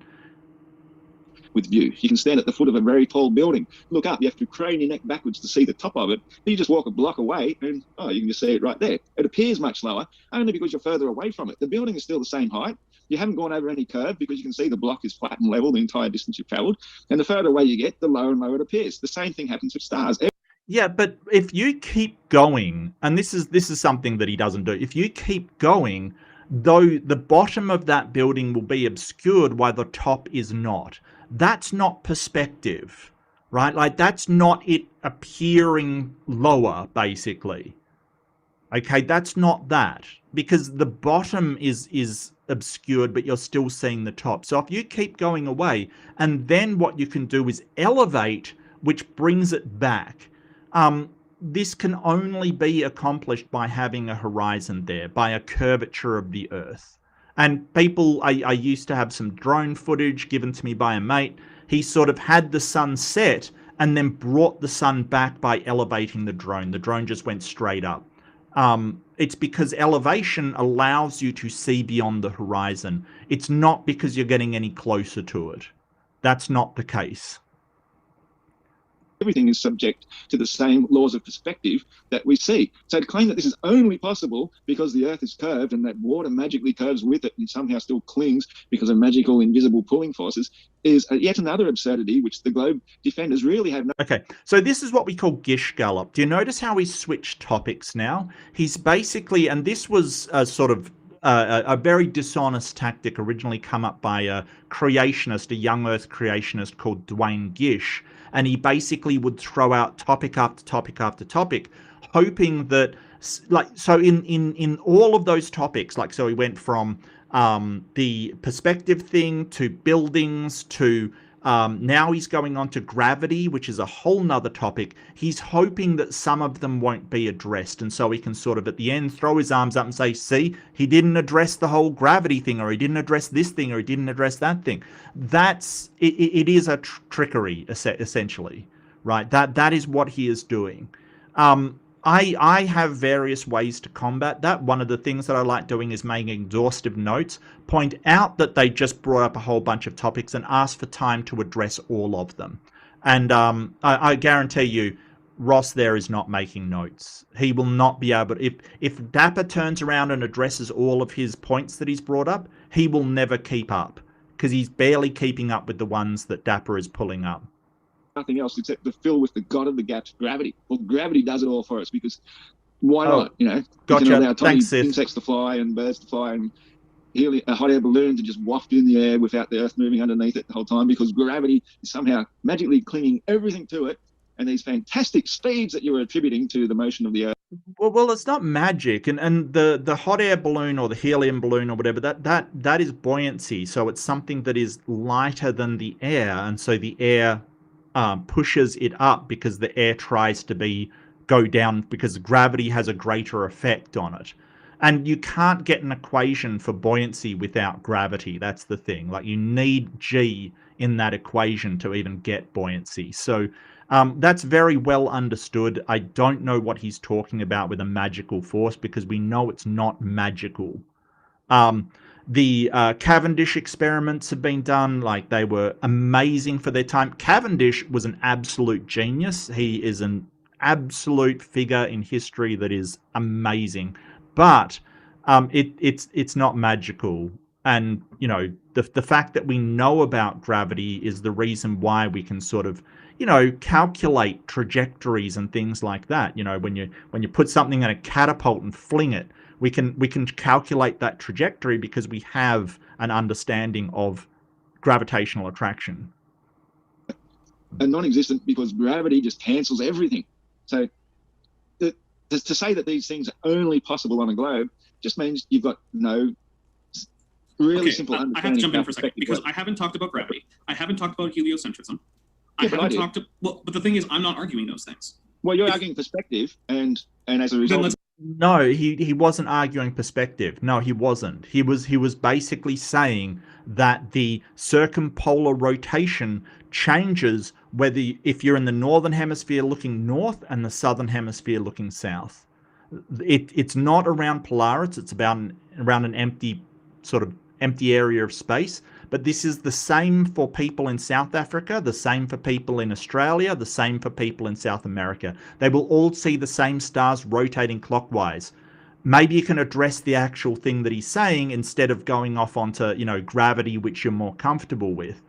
With view, you can stand at the foot of a very tall building, look up, you have to crane your neck backwards to see the top of it, but you just walk a block away and, oh, you can just see it right there. It appears much lower, only because you're further away from it. The building is still the same height. You haven't gone over any curve, because you can see the block is flat and level the entire distance you've traveled. And the further away you get, the lower and lower it appears. The same thing happens with stars. Yeah, but if you keep going, and this is something that he doesn't do, if you keep going, though the bottom of that building will be obscured while the top is not. That's not perspective, right? Like, that's not it appearing lower, basically. Okay, that's not that, because the bottom is obscured, but you're still seeing the top. So if you keep going away, and then what you can do is elevate, which brings it back. this can only be accomplished by having a horizon there, by a curvature of the Earth. And people, I used to have some drone footage given to me by a mate. He sort of had the sun set and then brought the sun back by elevating the drone. The drone just went straight up. It's because elevation allows you to see beyond the horizon. It's not because you're getting any closer to it. That's not the case. Everything is subject to the same laws of perspective that we see. So to claim that this is only possible because the Earth is curved and that water magically curves with it and somehow still clings because of magical invisible pulling forces is yet another absurdity which the globe defenders really have no... Okay, so this is what we call Gish Gallop. Do you notice how he's switched topics now? He's basically, and this was a sort of a very dishonest tactic originally come up by a creationist, a young Earth creationist called Dwayne Gish. And he basically would throw out topic after topic after topic, hoping that, like, so in all of those topics, like, so he went from the perspective thing to buildings to now he's going on to gravity, which is a whole nother topic. He's hoping that some of them won't be addressed. And so he can sort of at the end throw his arms up and say, see, he didn't address the whole gravity thing, or he didn't address this thing, or he didn't address that thing. That's, it is a trickery, essentially, right? That is what he is doing. I have various ways to combat that. One of the things that I like doing is making exhaustive notes, point out that they just brought up a whole bunch of topics and ask for time to address all of them. And I guarantee you, Ross there is not making notes. He will not be able to, if Dapper turns around and addresses all of his points that he's brought up, he will never keep up because he's barely keeping up with the ones that Dapper is pulling up. Nothing else except to fill with the god of the gaps, gravity. Well, gravity does it all for us because why not? You know, gotcha. We can allow tiny Thanks, insects to fly and birds to fly and a hot air balloon to just waft in the air without the Earth moving underneath it the whole time because gravity is somehow magically clinging everything to it. And these fantastic speeds that you were attributing to the motion of the Earth. Well, it's not magic, and the hot air balloon or the helium balloon or whatever, that is buoyancy. So it's something that is lighter than the air, and so the air pushes it up because the air tries to go down because gravity has a greater effect on it. And you can't get an equation for buoyancy without gravity. That's the thing. Like, you need G in that equation to even get buoyancy. So that's very well understood. I don't know what he's talking about with a magical force because we know it's not magical. The Cavendish experiments have been done. Like, they were amazing for their time. Cavendish was an absolute genius. He is an absolute figure in history that is amazing. But it's not magical. And, you know, the fact that we know about gravity is the reason why we can sort of, you know, calculate trajectories and things like that. You know, when you put something in a catapult and fling it, we can calculate that trajectory because we have an understanding of gravitational attraction. And non-existent because gravity just cancels everything. So to say that these things are only possible on a globe just means you've got no really simple understanding. I have to jump in for a second because I haven't talked about gravity. I haven't talked about heliocentrism. But the thing is, I'm not arguing those things. Well, you're arguing perspective, and as a result, no, he wasn't arguing perspective. No, he wasn't. He was basically saying that the circumpolar rotation changes whether if you're in the northern hemisphere looking north and the southern hemisphere looking south. It's not around Polaris. It's around an empty area of space. But this is the same for people in South Africa, the same for people in Australia, the same for people in South America. They will all see the same stars rotating clockwise. Maybe you can address the actual thing that he's saying instead of going off onto, you know, gravity, which you're more comfortable with.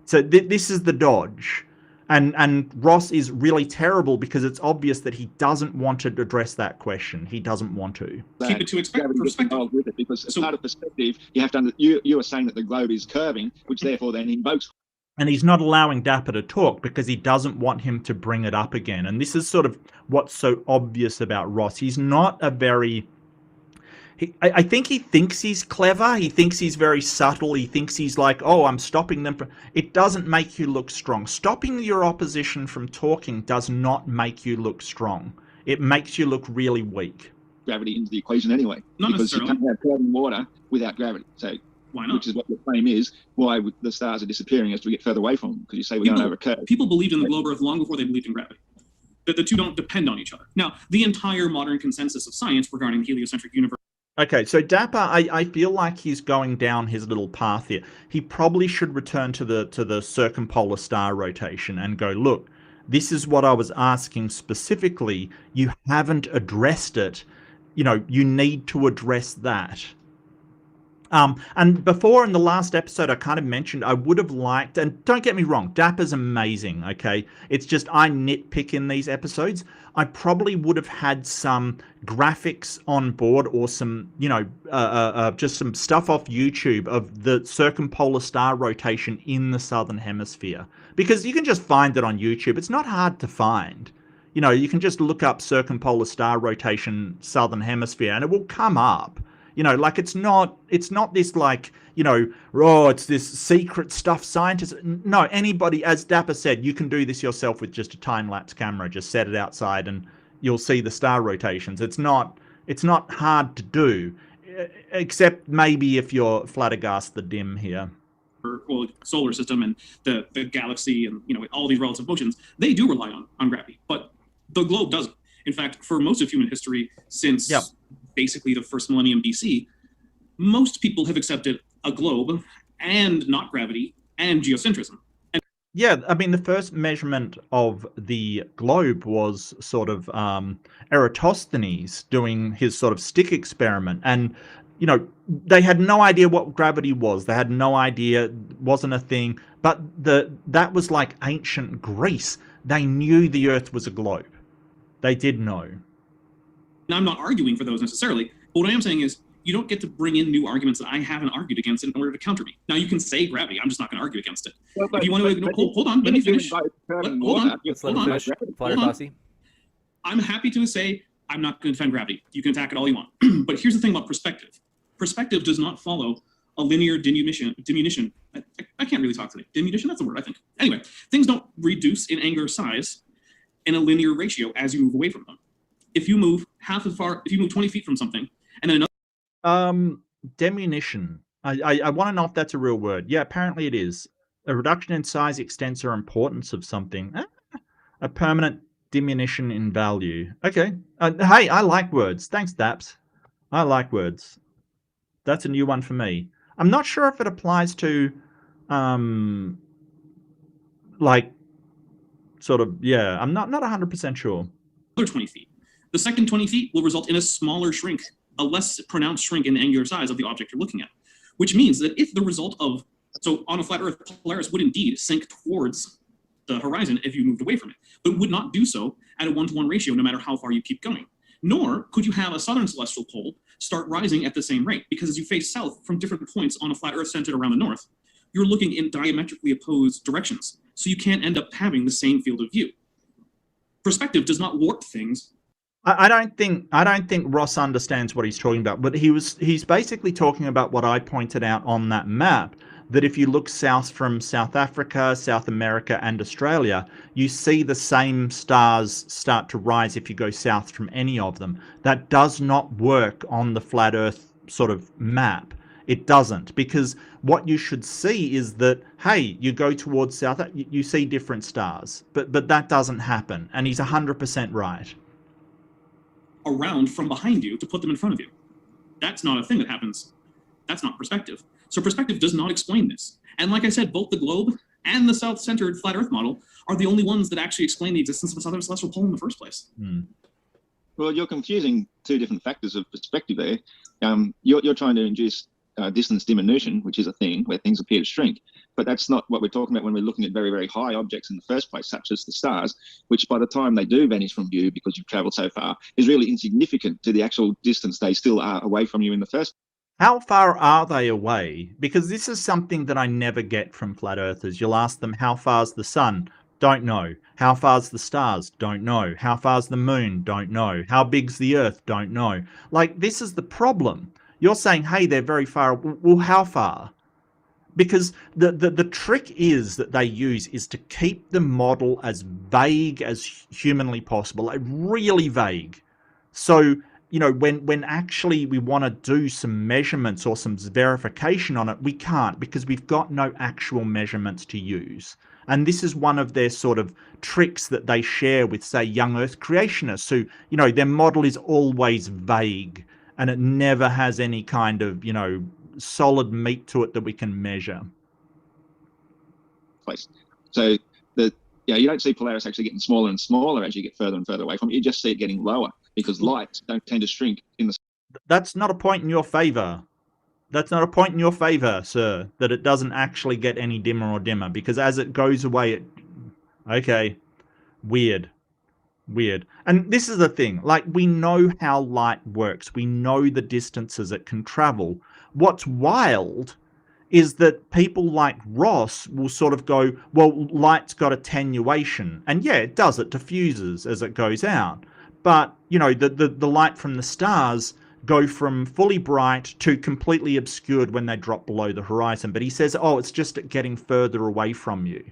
So this is the dodge. And Ross is really terrible because it's obvious that he doesn't want to address that question. He doesn't want to. Keep it to perspective. With it because as part of perspective, you have to you are saying that the globe is curving, which therefore then invokes. And he's not allowing Dapper to talk because he doesn't want him to bring it up again. And this is sort of what's so obvious about Ross. He's not a very... I think he thinks he's clever. He thinks he's very subtle. He thinks he's like, oh, I'm stopping them. It doesn't make you look strong. Stopping your opposition from talking does not make you look strong. it makes you look really weak. Gravity into the equation anyway. Not because necessarily. You can't have cloud and water without gravity. So why not? Which is what the claim is, why the stars are disappearing as we get further away from them, because you say we're going over a curve. People believed in the globe Earth long before they believed in gravity. That the two don't depend on each other. Now, the entire modern consensus of science regarding the heliocentric universe. Okay, so Dapper, I feel like he's going down his little path here. He probably should return to the circumpolar star rotation and go, look, this is what I was asking specifically. You haven't addressed it. You know, you need to address that. And before in the last episode, I kind of mentioned I would have liked, and don't get me wrong, Dapper's amazing, okay? It's just I nitpick in these episodes. I probably would have had some graphics on board or some, you know, just some stuff off YouTube of the circumpolar star rotation in the southern hemisphere. Because you can just find it on YouTube. It's not hard to find. You know, you can just look up circumpolar star rotation southern hemisphere and it will come up. You know, like it's not this like, you know, oh, it's this secret stuff scientists. No, anybody, as Dapper said, you can do this yourself with just a time-lapse camera. Just set it outside and you'll see the star rotations. It's not hard to do, except maybe if you're flabbergasted the dim here. Well, solar system and the galaxy and, you know, all these relative motions, they do rely on gravity, but the globe doesn't. In fact, for most of human history, since basically the first millennium BC, most people have accepted a globe and not gravity and geocentrism. Yeah, I mean, the first measurement of the globe was sort of Eratosthenes doing his sort of stick experiment. And, you know, they had no idea what gravity was. They had no idea, it wasn't a thing. But that was like ancient Greece. They knew the Earth was a globe. They did know. And I'm not arguing for those necessarily, but what I am saying is you don't get to bring in new arguments that I haven't argued against in order to counter me. Now, you can say gravity. I'm just not going to argue against it. Well, if you want to, hold on, let me finish. Hold on. Aussie. I'm happy to say I'm not going to defend gravity. You can attack it all you want. But here's the thing about perspective. Perspective does not follow a linear diminution. I can't really talk today. Diminution, that's a word, I think. Anyway, things don't reduce in angular size in a linear ratio as you move away from them. If you move if you move 20 feet from something, and then another... Diminution. I want to know if that's a real word. Yeah, apparently it is. A reduction in size, extent, or importance of something. A permanent diminution in value. Okay. Hey, I like words. Thanks, Daps. I like words. That's a new one for me. I'm not sure if it applies to, like, sort of, yeah, I'm not 100% sure. 20 feet. The second 20 feet will result in a smaller shrink, a less pronounced shrink in the angular size of the object you're looking at, which means that if the result of, so on a flat Earth, Polaris would indeed sink towards the horizon if you moved away from it, but would not do so at a 1-to-1 ratio no matter how far you keep going. Nor could you have a southern celestial pole start rising at the same rate, because as you face south from different points on a flat Earth centered around the north, you're looking in diametrically opposed directions, so you can't end up having the same field of view. Perspective does not warp things. I don't think Ross understands what he's talking about, but he's basically talking about what I pointed out on that map, that if you look south from South Africa, South America, and Australia, you see the same stars start to rise if you go south from any of them. That does not work on the flat Earth sort of map. It doesn't, because what you should see is that, hey, you go towards south, you see different stars, but that doesn't happen, and he's 100% right. Around from behind you to put them in front of you. That's not a thing that happens. That's not perspective. So perspective does not explain this. And like I said, both the globe and the south-centered flat Earth model are the only ones that actually explain the existence of a southern celestial pole in the first place. Well, you're confusing two different factors of perspective there. You're trying to induce distance diminution, which is a thing where things appear to shrink. But that's not what we're talking about when we're looking at very, very high objects in the first place, such as the stars, which by the time they do vanish from view because you've traveled so far, is really insignificant to the actual distance they still are away from you in the first place. How far are they away? Because this is something that I never get from flat earthers. You'll ask them, how far's the sun? Don't know. How far's the stars? Don't know. How far's the moon? Don't know. How big's the earth? Don't know. Like, this is the problem. You're saying, hey, they're very far. Well, how far? because the trick is that they use is to keep the model as vague as humanly possible, like really vague. So, you know, when actually we want to do some measurements or some verification on it, we can't, because we've got no actual measurements to use. And this is one of their sort of tricks that they share with, say, young Earth creationists who, you know, their model is always vague and it never has any kind of, you know, solid meat to it that we can measure. So you don't see Polaris actually getting smaller and smaller as you get further and further away from it. You just see it getting lower because lights don't tend to shrink in the. That's not a point in your favor. That's not a point in your favor, sir, that it doesn't actually get any dimmer or dimmer, because as it goes away, it... Okay. Weird. And this is the thing, like, we know how light works. We know the distances it can travel. What's wild is that people like Ross will sort of go, well, light's got attenuation. And yeah, it does. It diffuses as it goes out. But, you know, the light from the stars go from fully bright to completely obscured when they drop below the horizon. But he says, oh, it's just getting further away from you.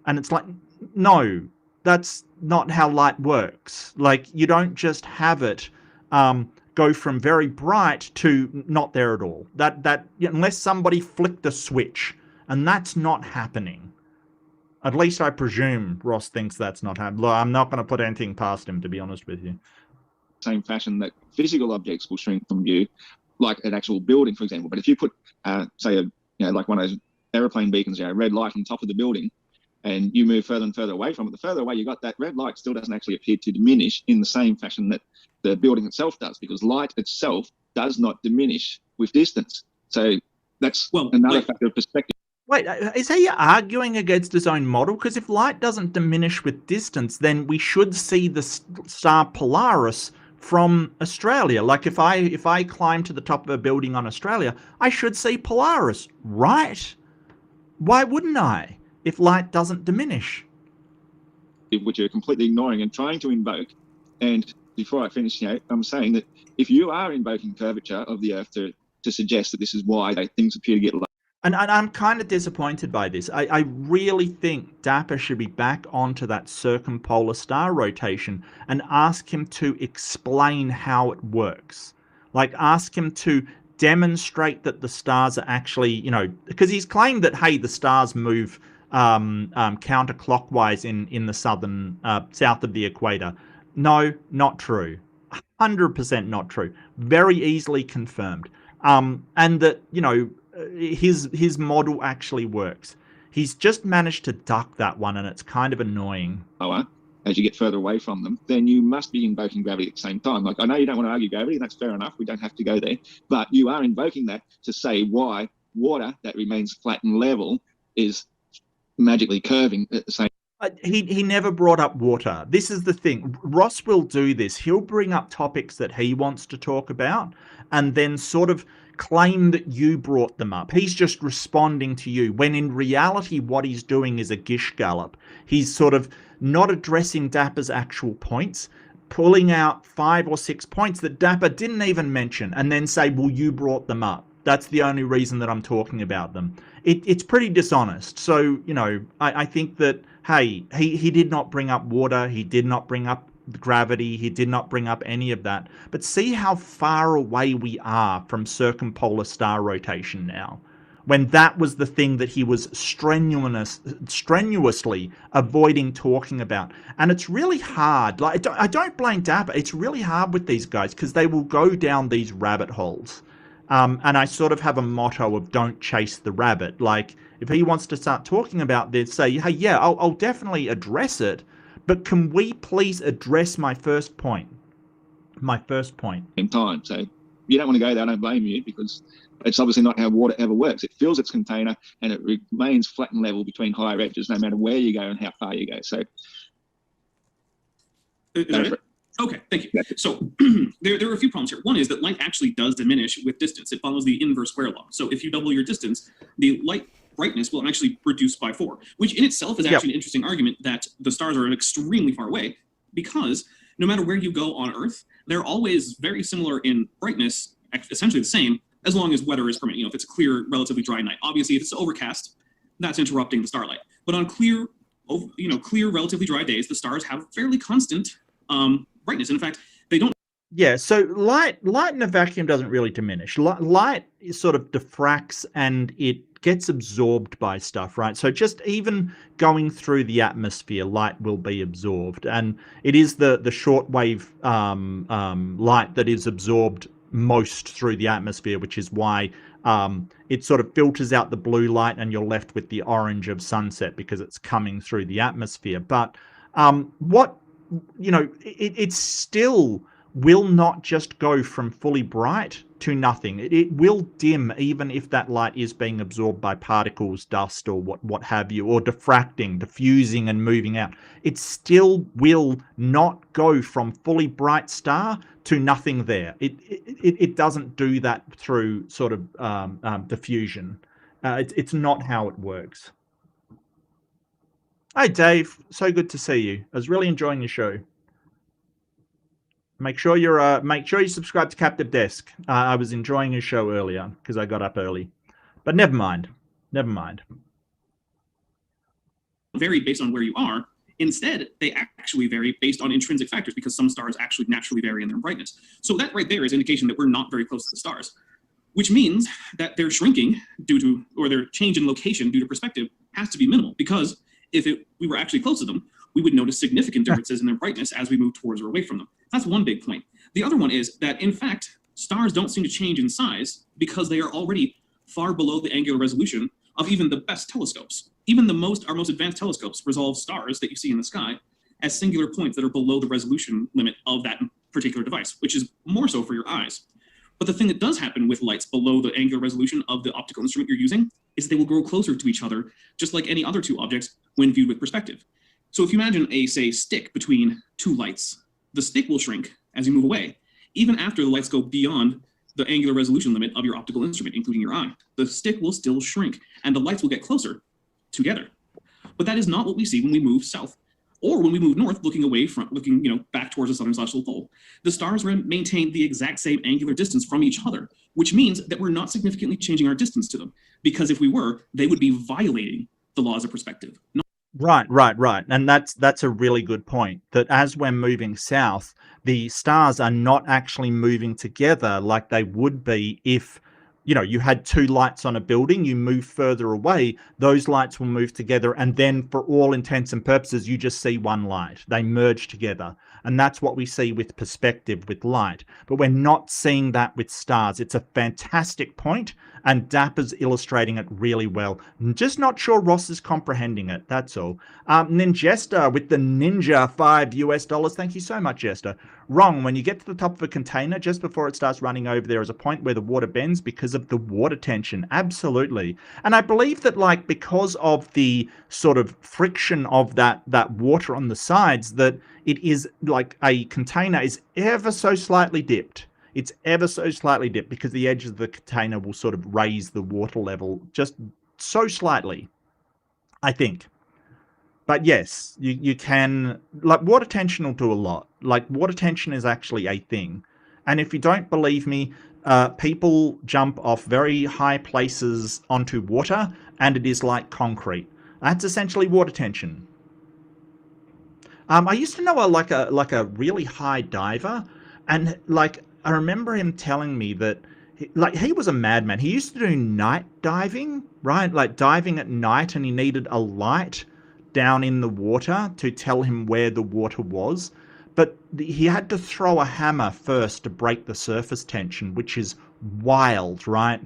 And it's like, no, that's not how light works. Like, you don't just have it go from very bright to not there at all. That unless somebody flicked a switch, and that's not happening. At least I presume Ross thinks that's not happening. I'm not going to put anything past him, to be honest with you. Same fashion that physical objects will shrink from view, like an actual building, for example. But if you put, say, like one of those aeroplane beacons, a red light on top of the building, and you move further and further away from it, the further away you got, that red light still doesn't actually appear to diminish in the same fashion that the building itself does, because light itself does not diminish with distance. So that's another factor of perspective. Wait, is he arguing against his own model? Because if light doesn't diminish with distance, then we should see the star Polaris from Australia. Like, if I climb to the top of a building on Australia, I should see Polaris, right? Why wouldn't I, if light doesn't diminish? Which you're completely ignoring and trying to invoke. And before I finish, I'm saying that if you are invoking curvature of the Earth to suggest that this is why things appear to get low. And I'm kind of disappointed by this. I really think Dapper should be back onto that circumpolar star rotation and ask him to explain how it works. Like, ask him to demonstrate that the stars are actually, because he's claimed that, hey, the stars move counterclockwise in the southern, south of the equator. No, not true. 100% not true. Very easily confirmed. And that, his model actually works. He's just managed to duck that one, and it's kind of annoying. As you get further away from them, then you must be invoking gravity at the same time. Like, I know you don't want to argue gravity, that's fair enough. We don't have to go there. But you are invoking that to say why water that remains flat and level is magically curving at the same time. He never brought up water. This is the thing. Ross will do this. He'll bring up topics that he wants to talk about and then sort of claim that you brought them up. He's just responding to you, when in reality what he's doing is a gish gallop. He's sort of not addressing Dapper's actual points, pulling out 5 or 6 points that Dapper didn't even mention, and then say, well, you brought them up. That's the only reason that I'm talking about them. It's pretty dishonest. So, I think that, hey, he did not bring up water. He did not bring up gravity. He did not bring up any of that. But see how far away we are from circumpolar star rotation now, when that was the thing that he was strenuously avoiding talking about. And it's really hard. Like, I don't blame Dapper. It's really hard with these guys because they will go down these rabbit holes. And I sort of have a motto of don't chase the rabbit. Like, if he wants to start talking about this, say, hey, yeah, I'll definitely address it, but can we please address my first point? My first point. In time. So you don't want to go there, I don't blame you, because it's obviously not how water ever works. It fills its container and it remains flat and level between higher edges, no matter where you go and how far you go. So okay, thank you. So there are a few problems here. One is that light actually does diminish with distance. It follows the inverse square law. So if you double your distance, the light brightness will actually reduce by 4, which in itself is actually an interesting argument that the stars are extremely far away, because no matter where you go on Earth, they're always very similar in brightness, essentially the same, as long as weather is permitting. If it's a clear, relatively dry night. Obviously, if it's overcast, that's interrupting the starlight. But on clear, relatively dry days, the stars have fairly constant brightness. And in fact, they don't. Yeah, so light in a vacuum doesn't really diminish. Light sort of diffracts and it gets absorbed by stuff, right? So just even going through the atmosphere, light will be absorbed, and it is the shortwave light that is absorbed most through the atmosphere, which is why it sort of filters out the blue light, and you're left with the orange of sunset because it's coming through the atmosphere. But it still will not just go from fully bright to nothing. It will dim even if that light is being absorbed by particles, dust, or what have you, or diffracting, diffusing and moving out. It still will not go from fully bright star to nothing there. It doesn't do that through sort of diffusion. It's not how it works. Hi, Dave. So good to see you. I was really enjoying your show. Make sure you subscribe to Captive Desk. I was enjoying his show earlier because I got up early, but never mind. Vary based on where you are. Instead, they actually vary based on intrinsic factors because some stars actually naturally vary in their brightness. So that right there is indication that we're not very close to the stars, which means that their shrinking or their change in location due to perspective has to be minimal, because if we were actually close to them, we would notice significant differences in their brightness as we move towards or away from them. That's one big point. The other one is that, in fact, stars don't seem to change in size because they are already far below the angular resolution of even the best telescopes. Even our most advanced telescopes resolve stars that you see in the sky as singular points that are below the resolution limit of that particular device, which is more so for your eyes. But the thing that does happen with lights below the angular resolution of the optical instrument you're using is they will grow closer to each other, just like any other two objects when viewed with perspective. So if you imagine a, say, stick between two lights, the stick will shrink as you move away, even after the lights go beyond the angular resolution limit of your optical instrument, including your eye. The stick will still shrink, and the lights will get closer together. But that is not what we see when we move south, or when we move north, looking back towards the southern celestial pole. The stars maintain the exact same angular distance from each other, which means that we're not significantly changing our distance to them, because if we were, they would be violating the laws of perspective. Right. And that's a really good point, that as we're moving south, the stars are not actually moving together like they would be if, you had two lights on a building, you move further away, those lights will move together, and then for all intents and purposes, you just see one light. They merge together. And that's what we see with perspective with light. But we're not seeing that with stars. It's a fantastic point, and Dapper's illustrating it really well. I'm just not sure Ross is comprehending it, that's all. Ninjester with the Ninja $5. Thank you so much, Jester. Wrong. When you get to the top of a container, just before it starts running over, there is a point where the water bends because of the water tension. Absolutely. And I believe that, because of the sort of friction of that water on the sides, that it is like a container is ever so slightly dipped. It's ever so slightly dipped because the edge of the container will sort of raise the water level just so slightly, I think. But yes, you can, water tension will do a lot. Water tension is actually a thing. And if you don't believe me, people jump off very high places onto water, and it is like concrete. That's essentially water tension. I used to know a really high diver, and I remember him telling me that he was a madman. He used to do night diving, right? Diving at night, and he needed a light down in the water to tell him where the water was. But he had to throw a hammer first to break the surface tension, which is wild, right?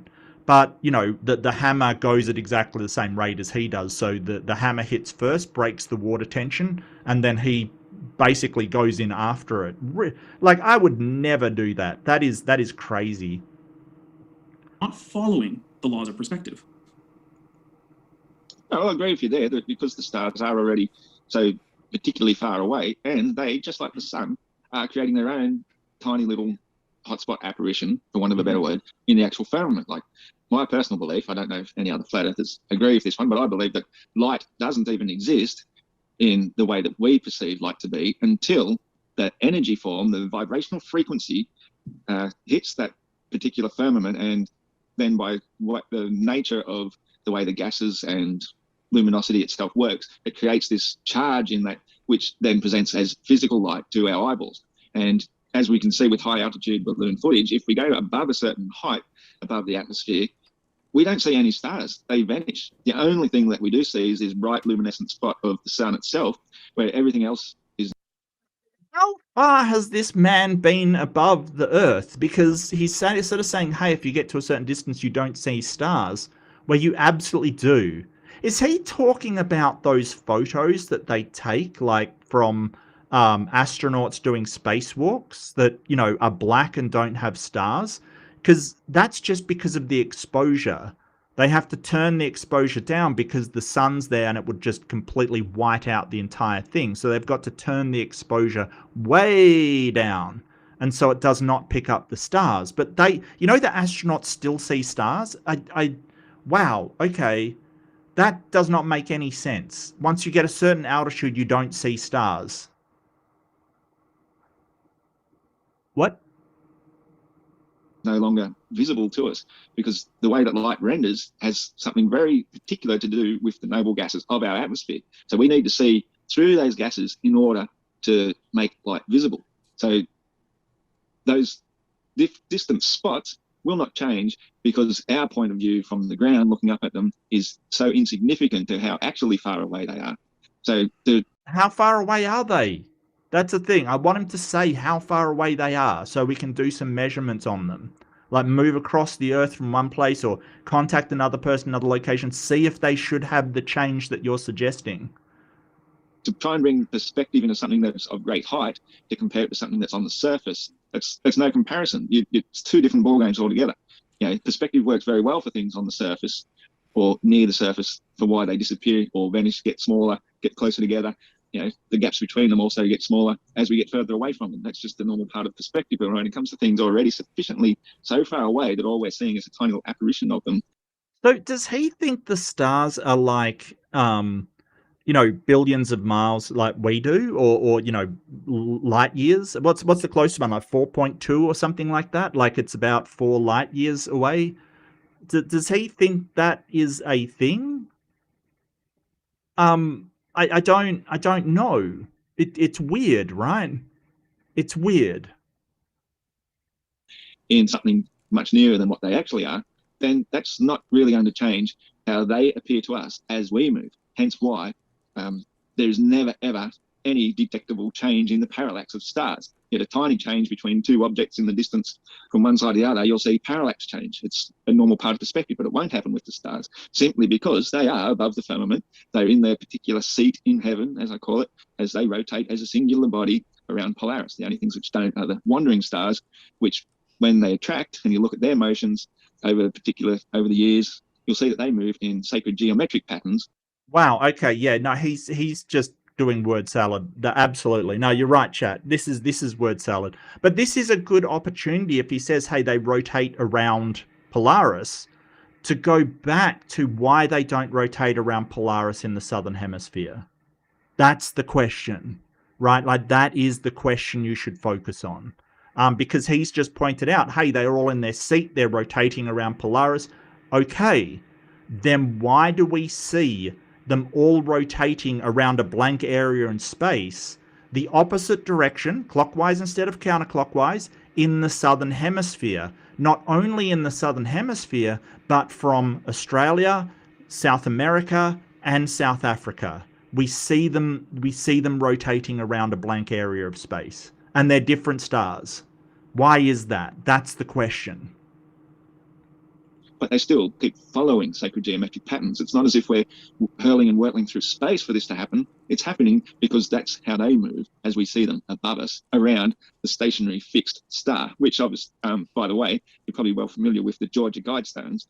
But, the hammer goes at exactly the same rate as he does. So the hammer hits first, breaks the water tension, and then he basically goes in after it. I would never do that. That is crazy. Not following the laws of perspective. No, I agree with you there, that because the stars are already so particularly far away, and they, just like the sun, are creating their own tiny little hotspot apparition, for want of a better word, in the actual firmament. My personal belief, I don't know if any other flat earthers agree with this one, but I believe that light doesn't even exist in the way that we perceive light to be until the energy form, the vibrational frequency, hits that particular firmament and then by what the nature of the way the gases and luminosity itself works, it creates this charge in that, which then presents as physical light to our eyeballs. And as we can see with high altitude balloon footage, if we go above a certain height above the atmosphere, we don't see any stars. They vanish. The only thing that we do see is this bright luminescent spot of the sun itself, where everything else is. How far has this man been above the Earth? Because he's sort of saying, hey, if you get to a certain distance, you don't see stars, where you absolutely do. Is he talking about those photos that they take, like from astronauts doing spacewalks that, you know, are black and don't have stars? Because that's just because of the exposure. They have to turn the exposure down because the sun's there and it would just completely white out the entire thing. So they've got to turn the exposure way down. And so it does not pick up the stars. But they, you know, the astronauts still see stars. Wow, okay. That does not make any sense. Once you get a certain altitude, you don't see stars. What? No longer visible to us, because the way that light renders has something very particular to do with the noble gases of our atmosphere. So we need to see through those gases in order to make light visible. So those distant spots will not change because our point of view from the ground looking up at them is so insignificant to how actually far away they are. So how far away are they? That's the thing. I want him to say how far away they are so we can do some measurements on them. Like move across the Earth from one place or contact another person, another location, see if they should have the change that you're suggesting. To try and bring perspective into something that's of great height to compare it to something that's on the surface, that's no comparison. It's two different ballgames altogether. You know, perspective works very well for things on the surface or near the surface for why they disappear or vanish, get smaller, get closer together. You know, the gaps between them also get smaller as we get further away from them. That's just the normal part of perspective. But when it comes to things already sufficiently so far away that all we're seeing is a tiny little apparition of them. So does he think the stars are like, you know, billions of miles like we do, or you know, light years? What's the closest one, like 4.2 or something like that? Like it's about 4 light years away? Does he think that is a thing? I don't know. It's weird, right? It's weird. In something much nearer than what they actually are, then that's not really going to change how they appear to us as we move. Hence why there's never, ever any detectable change in the parallax of stars. Yet a tiny change between two objects in the distance from one side to the other, you'll see parallax change. It's a normal part of perspective, but it won't happen with the stars simply because they are above the firmament. They're in their particular seat in heaven, as I call it, as they rotate as a singular body around Polaris. The only things which don't are the wandering stars, which when they attract and you look at their motions over the years, you'll see that they move in sacred geometric patterns. Wow. Okay. Yeah. No, he's just doing word salad. Absolutely. No, you're right, chat. This is word salad. But this is a good opportunity if he says, hey, they rotate around Polaris, to go back to why they don't rotate around Polaris in the southern hemisphere. That's the question, right? Like that is the question you should focus on. Because he's just pointed out, hey, they're all in their seat. They're rotating around Polaris. Okay. Then why do we see them all rotating around a blank area in space, the opposite direction, clockwise instead of counterclockwise, in the southern hemisphere? Not only in the southern hemisphere, but from Australia, South America, and South Africa. We see them rotating around a blank area of space, and they're different stars. Why is that? That's the question. But they still keep following sacred geometric patterns. It's not as if we're hurling and whirling through space for this to happen. It's happening because that's how they move as we see them above us around the stationary fixed star, which obviously, by the way, you're probably well familiar with the Georgia Guidestones.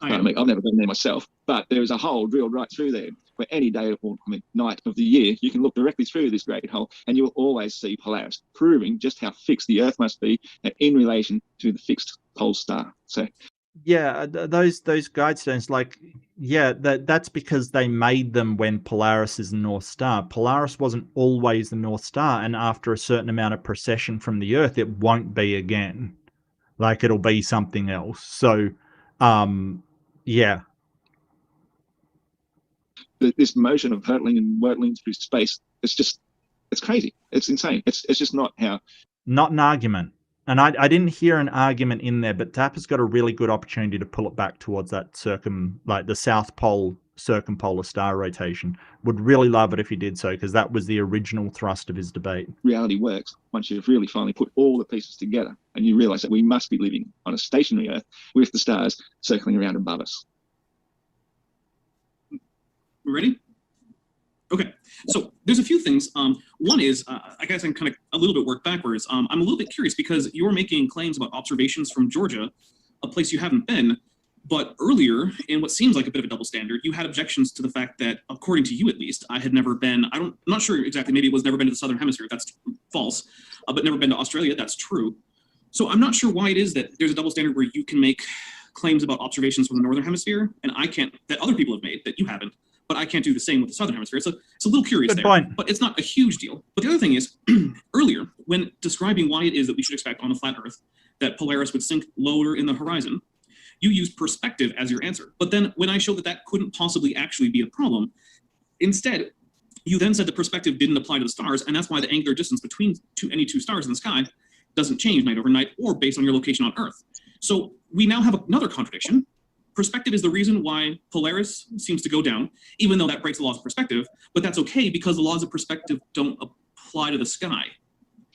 I've never been there myself, but there is a hole drilled right through there where any day or night of the year, you can look directly through this great hole and you will always see Polaris, proving just how fixed the Earth must be in relation to the fixed pole star. So yeah, those guidestones, like, yeah, that's because they made them when Polaris is the North Star. Polaris wasn't always the North Star, and after a certain amount of precession from the Earth, it won't be again. Like it'll be something else. So, yeah. This motion of hurtling and whirtling through space, it's crazy. It's insane. It's just not how. Not an argument. And I didn't hear an argument in there, but Dapper's got a really good opportunity to pull it back towards that like the South Pole circumpolar star rotation. Would really love it if he did so, because that was the original thrust of his debate. Reality works once you've really finally put all the pieces together and you realize that we must be living on a stationary Earth with the stars circling around above us. Ready? Okay, so there's a few things. One is, I guess I'm kind of a little bit work backwards. I'm a little bit curious because you're making claims about observations from Georgia, a place you haven't been. But earlier, in what seems like a bit of a double standard, you had objections to the fact that, according to you at least, I had never been, I'm not sure exactly, maybe it was never been to the Southern Hemisphere, that's false, but never been to Australia, that's true. So I'm not sure why it is that there's a double standard where you can make claims about observations from the Northern Hemisphere, and I can't, that other people have made, that you haven't, but I can't do the same with the Southern Hemisphere. It's a little curious there, but it's not a huge deal. But the other thing is, earlier, when describing why it is that we should expect on a flat Earth that Polaris would sink lower in the horizon, you used perspective as your answer. But then when I showed that that couldn't possibly actually be a problem, instead, you then said the perspective didn't apply to the stars, and that's why the angular distance between any two stars in the sky doesn't change night over night or based on your location on Earth. So we now have another contradiction. Perspective is the reason why Polaris seems to go down, even though that breaks the laws of perspective, but that's okay because the laws of perspective don't apply to the sky.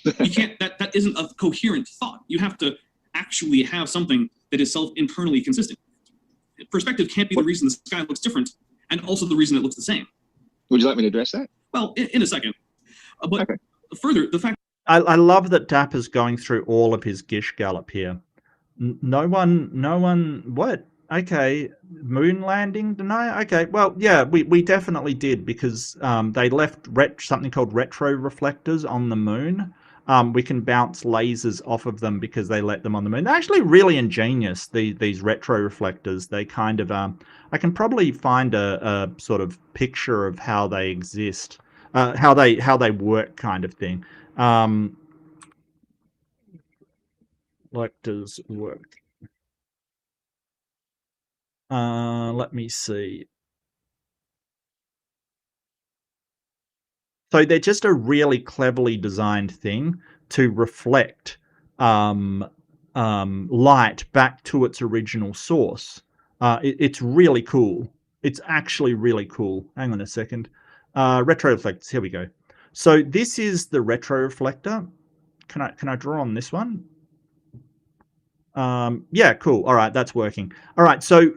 You can't, that isn't a coherent thought. You have to actually have something that is internally consistent. Perspective can't be the reason the sky looks different and also the reason it looks the same. Would you like me to address that? Well, in a second. But okay. Further, the fact... I love that Dapper's going through all of his gish gallop here. No one, what? Okay, moon landing deny? Okay, well, yeah, we definitely did because they left something called retro reflectors on the moon. We can bounce lasers off of them because they let them on the moon. They're actually really ingenious, these retro reflectors. They kind of, I can probably find a sort of picture of how they exist, how they work kind of thing. Reflectors work. Let me see. So they're just a really cleverly designed thing to reflect light back to its original source. It's really cool. It's actually really cool. Hang on a second. Retro reflectors. Here we go. So this is the retro reflector. Can I draw on this one? Yeah, cool. All right, that's working. All right, so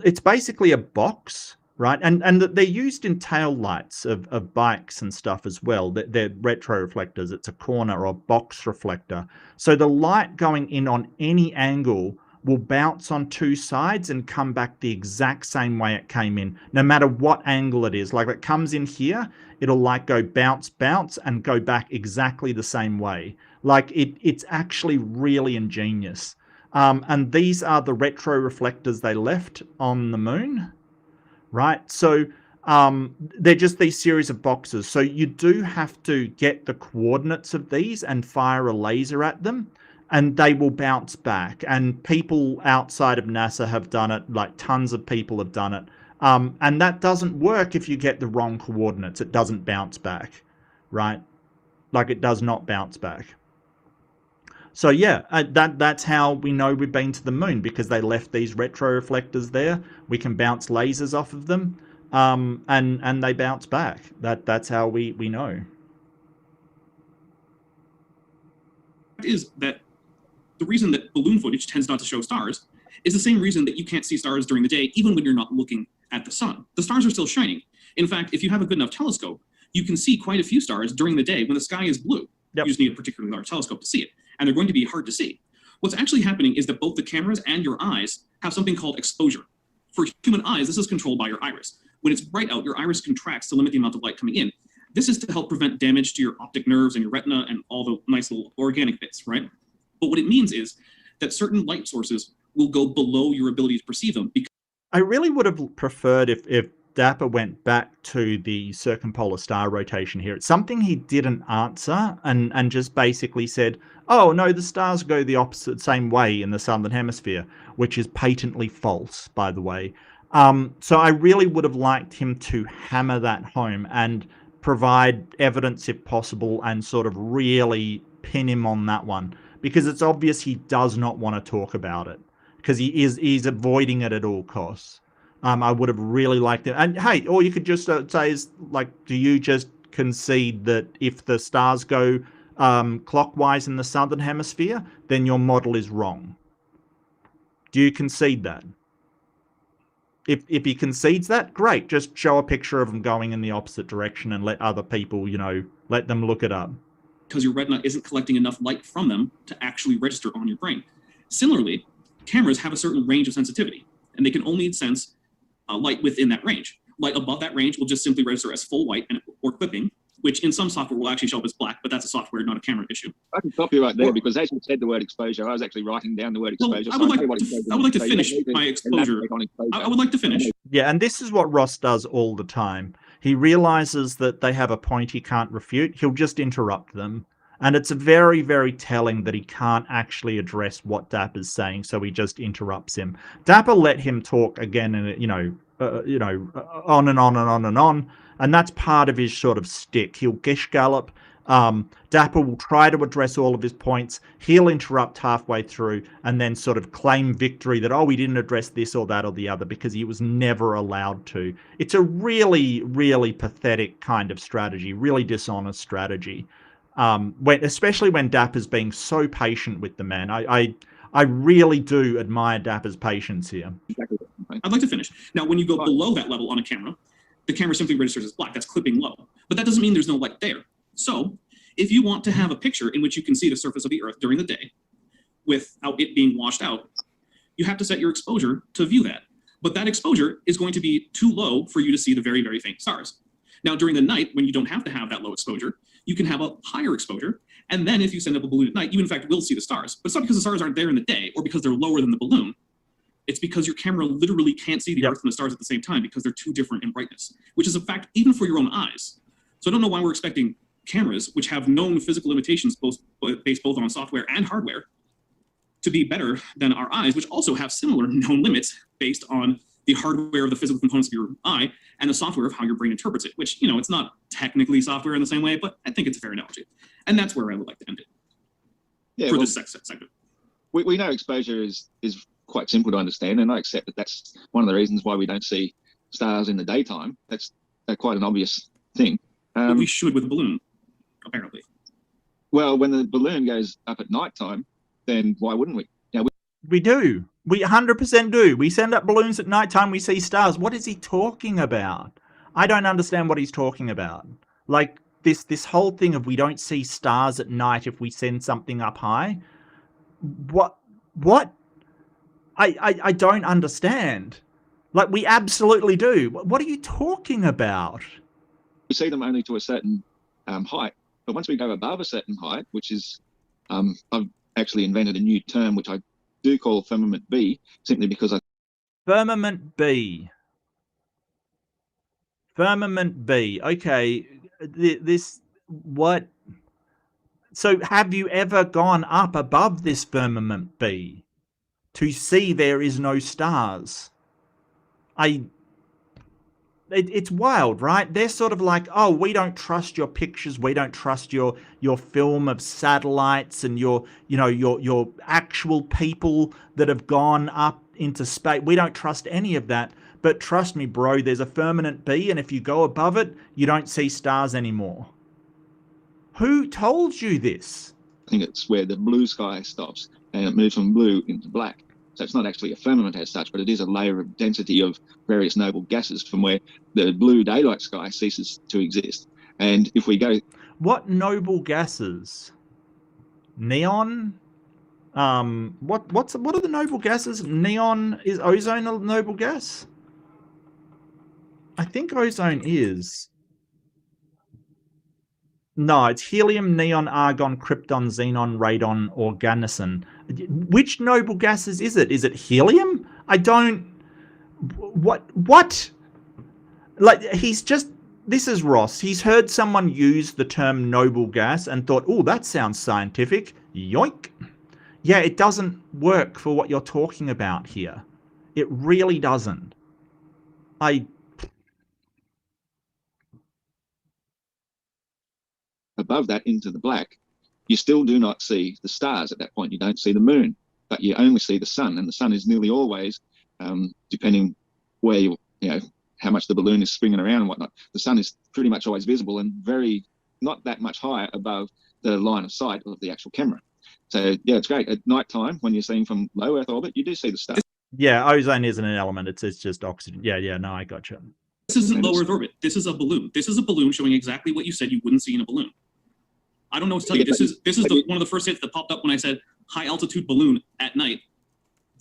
it's basically a box, right? And they're used in tail lights of bikes and stuff as well. They're retro reflectors. It's a corner or box reflector. So the light going in on any angle will bounce on two sides and come back the exact same way it came in, no matter what angle it is. Like it comes in here, it'll like go bounce, and go back exactly the same way. Like it's actually really ingenious. And these are the retro reflectors they left on the moon, right? So they're just these series of boxes. So you do have to get the coordinates of these and fire a laser at them, and they will bounce back. And people outside of NASA have done it, like tons of people have done it. And that doesn't work if you get the wrong coordinates. It doesn't bounce back, right? Like it does not bounce back. So yeah, that's how we know we've been to the moon, because they left these retro reflectors there. We can bounce lasers off of them, and they bounce back. That's how we know. Is that the reason that balloon footage tends not to show stars is the same reason that you can't see stars during the day, even when you're not looking at the sun. The stars are still shining. In fact, if you have a good enough telescope, you can see quite a few stars during the day when the sky is blue. Yep. You just need a particularly large telescope to see it, and they're going to be hard to see. What's actually happening is that both the cameras and your eyes have something called exposure. For human eyes, this is controlled by your iris. When it's bright out, your iris contracts to limit the amount of light coming in. This is to help prevent damage to your optic nerves and your retina and all the nice little organic bits, right? But what it means is that certain light sources will go below your ability to perceive them. I really would have preferred if Dapper went back to the circumpolar star rotation here, it's something he didn't answer and just basically said, oh, no, the stars go the opposite same way in the southern hemisphere, which is patently false, by the way. So I really would have liked him to hammer that home and provide evidence if possible and sort of really pin him on that one, because it's obvious he does not want to talk about it because he's avoiding it at all costs. I would have really liked it. And hey, all you could just say is, like, do you just concede that if the stars go clockwise in the southern hemisphere, then your model is wrong? Do you concede that? If he concedes that, great. Just show a picture of them going in the opposite direction and let other people, let them look it up. Because your retina isn't collecting enough light from them to actually register on your brain. Similarly, cameras have a certain range of sensitivity, and they can only sense light within that range. Light above that range will just simply register as full white or clipping, which in some software will actually show up as black, but that's a software, not a camera issue. I can stop you right there because as you said the word exposure, I was actually writing down the word exposure. Well, I would like to finish my exposure. I would like to finish. Yeah, and this is what Ross does all the time. He realizes that they have a point he can't refute. He'll just interrupt them. And it's very, very telling that he can't actually address what Dapper's saying, so he just interrupts him. Dapper let him talk again, and on and on and on and on, and that's part of his sort of stick. He'll gish gallop. Dapper will try to address all of his points. He'll interrupt halfway through and then sort of claim victory that, oh, we didn't address this or that or the other because he was never allowed to. It's a really, really pathetic kind of strategy, really dishonest strategy. Especially when Dapper's being so patient with the man. I really do admire Dapper's patience here. I'd like to finish. Now, when you go below that level on a camera, the camera simply registers as black. That's clipping low. But that doesn't mean there's no light there. So if you want to have a picture in which you can see the surface of the Earth during the day without it being washed out, you have to set your exposure to view that. But that exposure is going to be too low for you to see the very, very faint stars. Now, during the night, when you don't have to have that low exposure, you can have a higher exposure. And then if you send up a balloon at night, you in fact will see the stars. But it's not because the stars aren't there in the day or because they're lower than the balloon. It's because your camera literally can't see the Earth and the stars at the same time because they're too different in brightness, which is a fact even for your own eyes. So I don't know why we're expecting cameras, which have known physical limitations based both on software and hardware, to be better than our eyes, which also have similar known limits based on the hardware of the physical components of your eye and the software of how your brain interprets it, which, it's not technically software in the same way, but I think it's a fair analogy. And that's where I would like to end it this segment. We know exposure is quite simple to understand, and I accept that that's one of the reasons why we don't see stars in the daytime. That's quite an obvious thing. But we should with a balloon, apparently. Well, when the balloon goes up at nighttime, then why wouldn't we? We do. We 100% do. We send up balloons at nighttime, we see stars. What is he talking about? I don't understand what he's talking about. Like, this whole thing of we don't see stars at night if we send something up high. What? I don't understand. Like, we absolutely do. What are you talking about? We see them only to a certain height. But once we go above a certain height, which is, I've actually invented a new term, which I do call firmament B, simply because Firmament B. Firmament B. Okay. What? So have you ever gone up above this firmament B to see there is no stars? It's wild, right? They're sort of like, oh, we don't trust your pictures, we don't trust your film of satellites and your actual people that have gone up into space. We don't trust any of that. But trust me, bro, there's a firmament B, and if you go above it, you don't see stars anymore. Who told you this? I think it's where the blue sky stops and it moves from blue into black. So it's not actually a firmament as such, but it is a layer of density of various noble gases from where the blue daylight sky ceases to exist. And if we go... What noble gases? Neon? What are the noble gases? Neon, is ozone a noble gas? I think ozone is. No, it's helium, neon, argon, krypton, xenon, radon, organocin. Which noble gases is it? Is it helium? I don't... What? Like, this is Ross. He's heard someone use the term noble gas and thought, oh, that sounds scientific. Yoink. Yeah, it doesn't work for what you're talking about here. It really doesn't. Above that into the black, you still do not see the stars at that point. You don't see the moon, but you only see the sun, and the sun is nearly always, depending where how much the balloon is spinning around and whatnot, the sun is pretty much always visible and not that much higher above the line of sight of the actual camera. So yeah, it's great. At night time, when you're seeing from low Earth orbit, you do see the stars. Yeah, ozone isn't an element. It's just oxygen. Yeah, no, I gotcha. This isn't low Earth orbit. This is a balloon. This is a balloon showing exactly what you said you wouldn't see in a balloon. I don't know what to tell you. This is one of the first hits that popped up when I said high altitude balloon at night.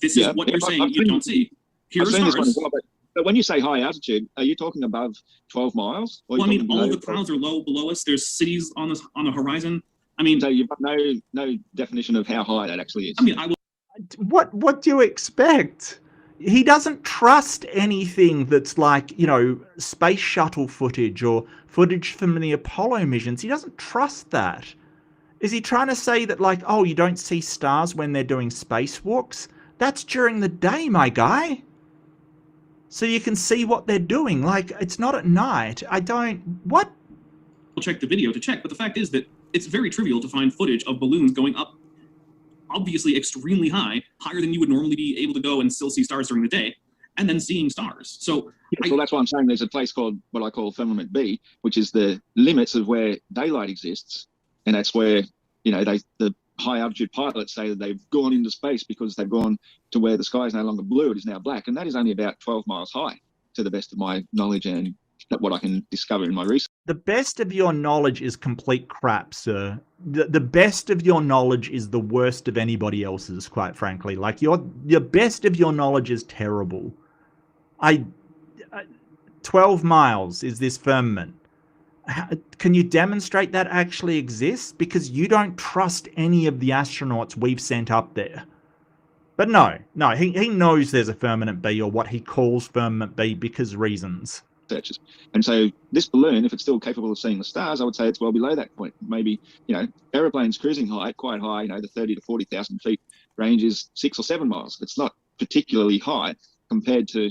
This is what you're saying you don't see. Here are stars. But when you say high altitude, are you talking above 12 miles? Well, I mean, all of the clouds are low below us. There's cities on the horizon. I mean, so you've got no definition of how high that actually is. I mean, I will. What do you expect? He doesn't trust anything that's like, space shuttle footage or footage from the Apollo missions. He doesn't trust that. Is he trying to say that, like, oh, you don't see stars when they're doing spacewalks? That's during the day, my guy. So you can see what they're doing. Like, it's not at night. What? I'll check the video to check, but the fact is that it's very trivial to find footage of balloons going up, obviously extremely high, higher than you would normally be able to go and still see stars during the day, and then seeing stars. So that's why I'm saying there's a place called what I call firmament B, which is the limits of where daylight exists, and that's where the high altitude pilots say that they've gone into space because they've gone to where the sky is no longer blue, it is now black, and that is only about 12 miles high, to the best of my knowledge and what I can discover in my research. The best of your knowledge is complete crap, sir. The best of your knowledge is the worst of anybody else's, quite frankly. Like, your best of your knowledge is terrible. 12 miles is this firmament. Can you demonstrate that actually exists? Because you don't trust any of the astronauts we've sent up there. But no, he knows there's a firmament B, or what he calls firmament B, because reasons. And so this balloon, if it's still capable of seeing the stars, I would say it's well below that point. Maybe, aeroplanes cruising height, quite high, the 30 to 40,000 feet range is 6 or 7 miles. It's not particularly high compared to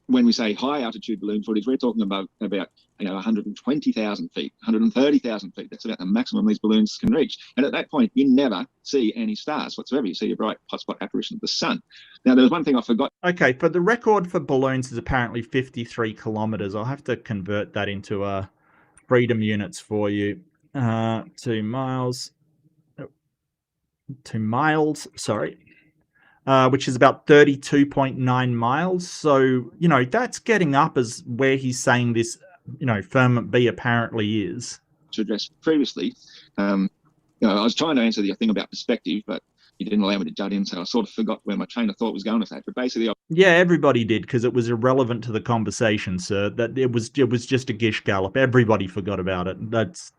when we say high altitude balloon footage. We're talking about 120,000 feet, 130,000 feet. That's about the maximum these balloons can reach. And at that point, you never see any stars whatsoever. You see a bright hotspot apparition of the sun. Now, there was one thing I forgot. Okay, for the record for balloons is apparently 53 kilometers. I'll have to convert that into freedom units for you. 2 miles. 2 miles, sorry. Which is about 32.9 miles. So, that's getting up as where he's saying this, firmament B apparently is. To address previously, I was trying to answer the thing about perspective, but you didn't allow me to jut in, so I sort of forgot where my train of thought was going with that. But basically, yeah, everybody did, because it was irrelevant to the conversation, sir. That it was just a gish gallop. Everybody forgot about it. That's,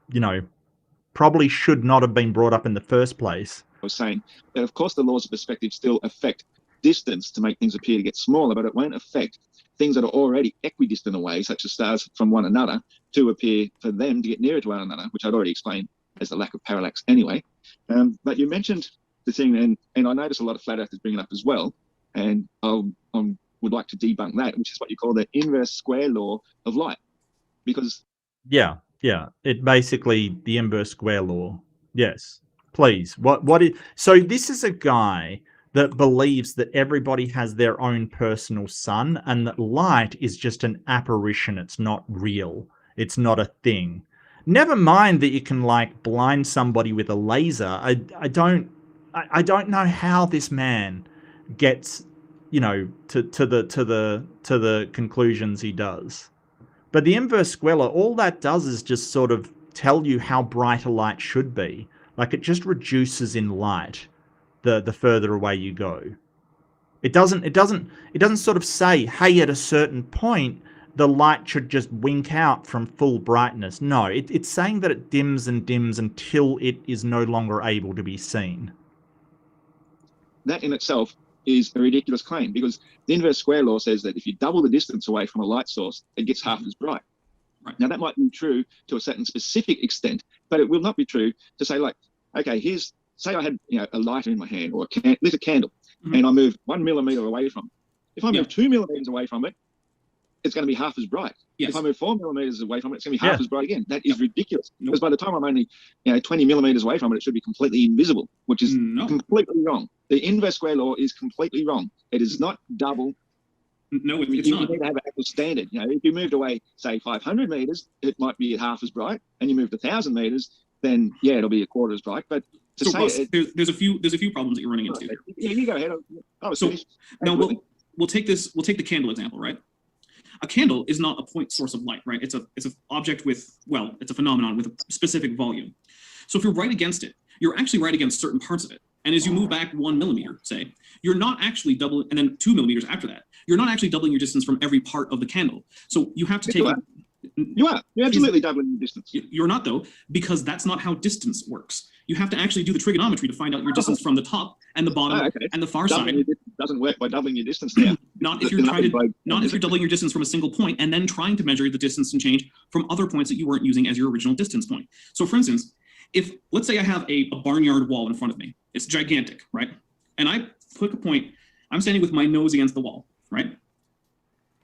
probably should not have been brought up in the first place. I was saying that, of course, the laws of perspective still affect distance to make things appear to get smaller, but it won't affect things that are already equidistant away, such as stars from one another, to appear for them to get nearer to one another, which I'd already explained as the lack of parallax anyway. But you mentioned the thing, and I notice a lot of flat earthers bring it up as well, and I would like to debunk that, which is what you call the inverse square law of light. Because yeah, it basically the inverse square law. Yes, please. So this is a guy that believes that everybody has their own personal sun, and that light is just an apparition. It's not real. It's not a thing. Never mind that you can blind somebody with a laser. I don't know how this man gets, to the conclusions he does. But the inverse square law, all that does is just sort of tell you how bright a light should be. Like, it just reduces in light the further away you go. It doesn't sort of say, hey, at a certain point the light should just wink out from full brightness. No, it's saying that it dims and dims until it is no longer able to be seen. That in itself is a ridiculous claim, because the inverse square law says that if you double the distance away from a light source, it gets half as bright. Right. Now, that might be true to a certain specific extent, but it will not be true to say, like, okay, say I had a lighter in my hand, or lit a candle, and I moved 1 millimeter away from it. If I move 2 millimeters away from it, it's going to be half as bright. Yes. If I move 4 millimeters away from it, it's going to be half as bright again. That is ridiculous. Because by the time I'm only 20 millimeters away from it, it should be completely invisible, which is completely wrong. The inverse square law is completely wrong. It is not double. No, it's you not. need to have an actual standard. If you moved away, say, 500 meters, it might be half as bright, and you moved 1,000 meters, then it'll be a quarter as bright. But to so say Russ, there's a few problems that you're running into. Yeah, you go ahead. Now we'll take the candle example, right? A candle is not a point source of light, right? It's an object it's a phenomenon with a specific volume. So if you're right against it, you're actually right against certain parts of it. And as you move back 1 millimeter, say, you're not actually doubling, and then 2 millimeters after that, you're not actually doubling your distance from every part of the candle. So you have to take. You are. You're absolutely doubling your distance. You're not, though, because that's not how distance works. You have to actually do the trigonometry to find out your distance from the top and the bottom and the far side. Doesn't work by doubling your distance now. Not if you're doubling your distance from a single point and then trying to measure the distance and change from other points that you weren't using as your original distance point. So, for instance, if let's say I have a barnyard wall in front of me, it's gigantic, right? And I click a point. I'm standing with my nose against the wall, right?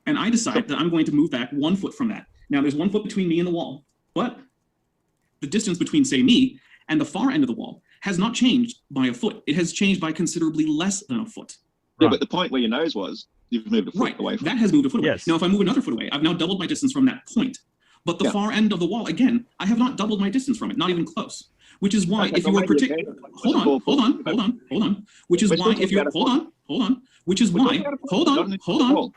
And I decide that I'm going to move back 1 foot from that. Now, there's 1 foot between me and the wall, but the distance between, say, me and the far end of the wall has not changed by a foot. It has changed by considerably less than a foot. Yeah, but the point where your nose was, you've moved a foot away from. That has moved a foot away. Yes. Now, if I move another foot away, I've now doubled my distance from that point. But the far end of the wall, again, I have not doubled my distance from it, not even close. Which is why, if you are hold on. Which is why, if you're hold on.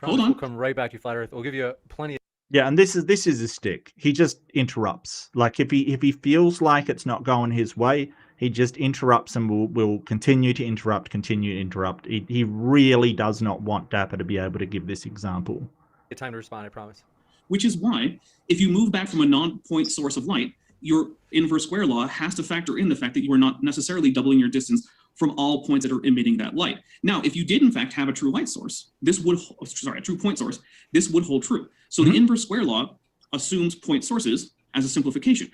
We'll come right back to Flat Earth. We'll give you plenty. Yeah, and this is a stick. He just interrupts. Like if he feels like it's not going his way, he just interrupts and will continue to interrupt. He really does not want Dapper to be able to give this example. Time to respond, I promise. Which is why, if you move back from a non-point source of light, your inverse square law has to factor in the fact that you are not necessarily doubling your distance from all points that are emitting that light. Now, if you did in fact have a true light source, a true point source, this would hold true. So the inverse square law assumes point sources as a simplification.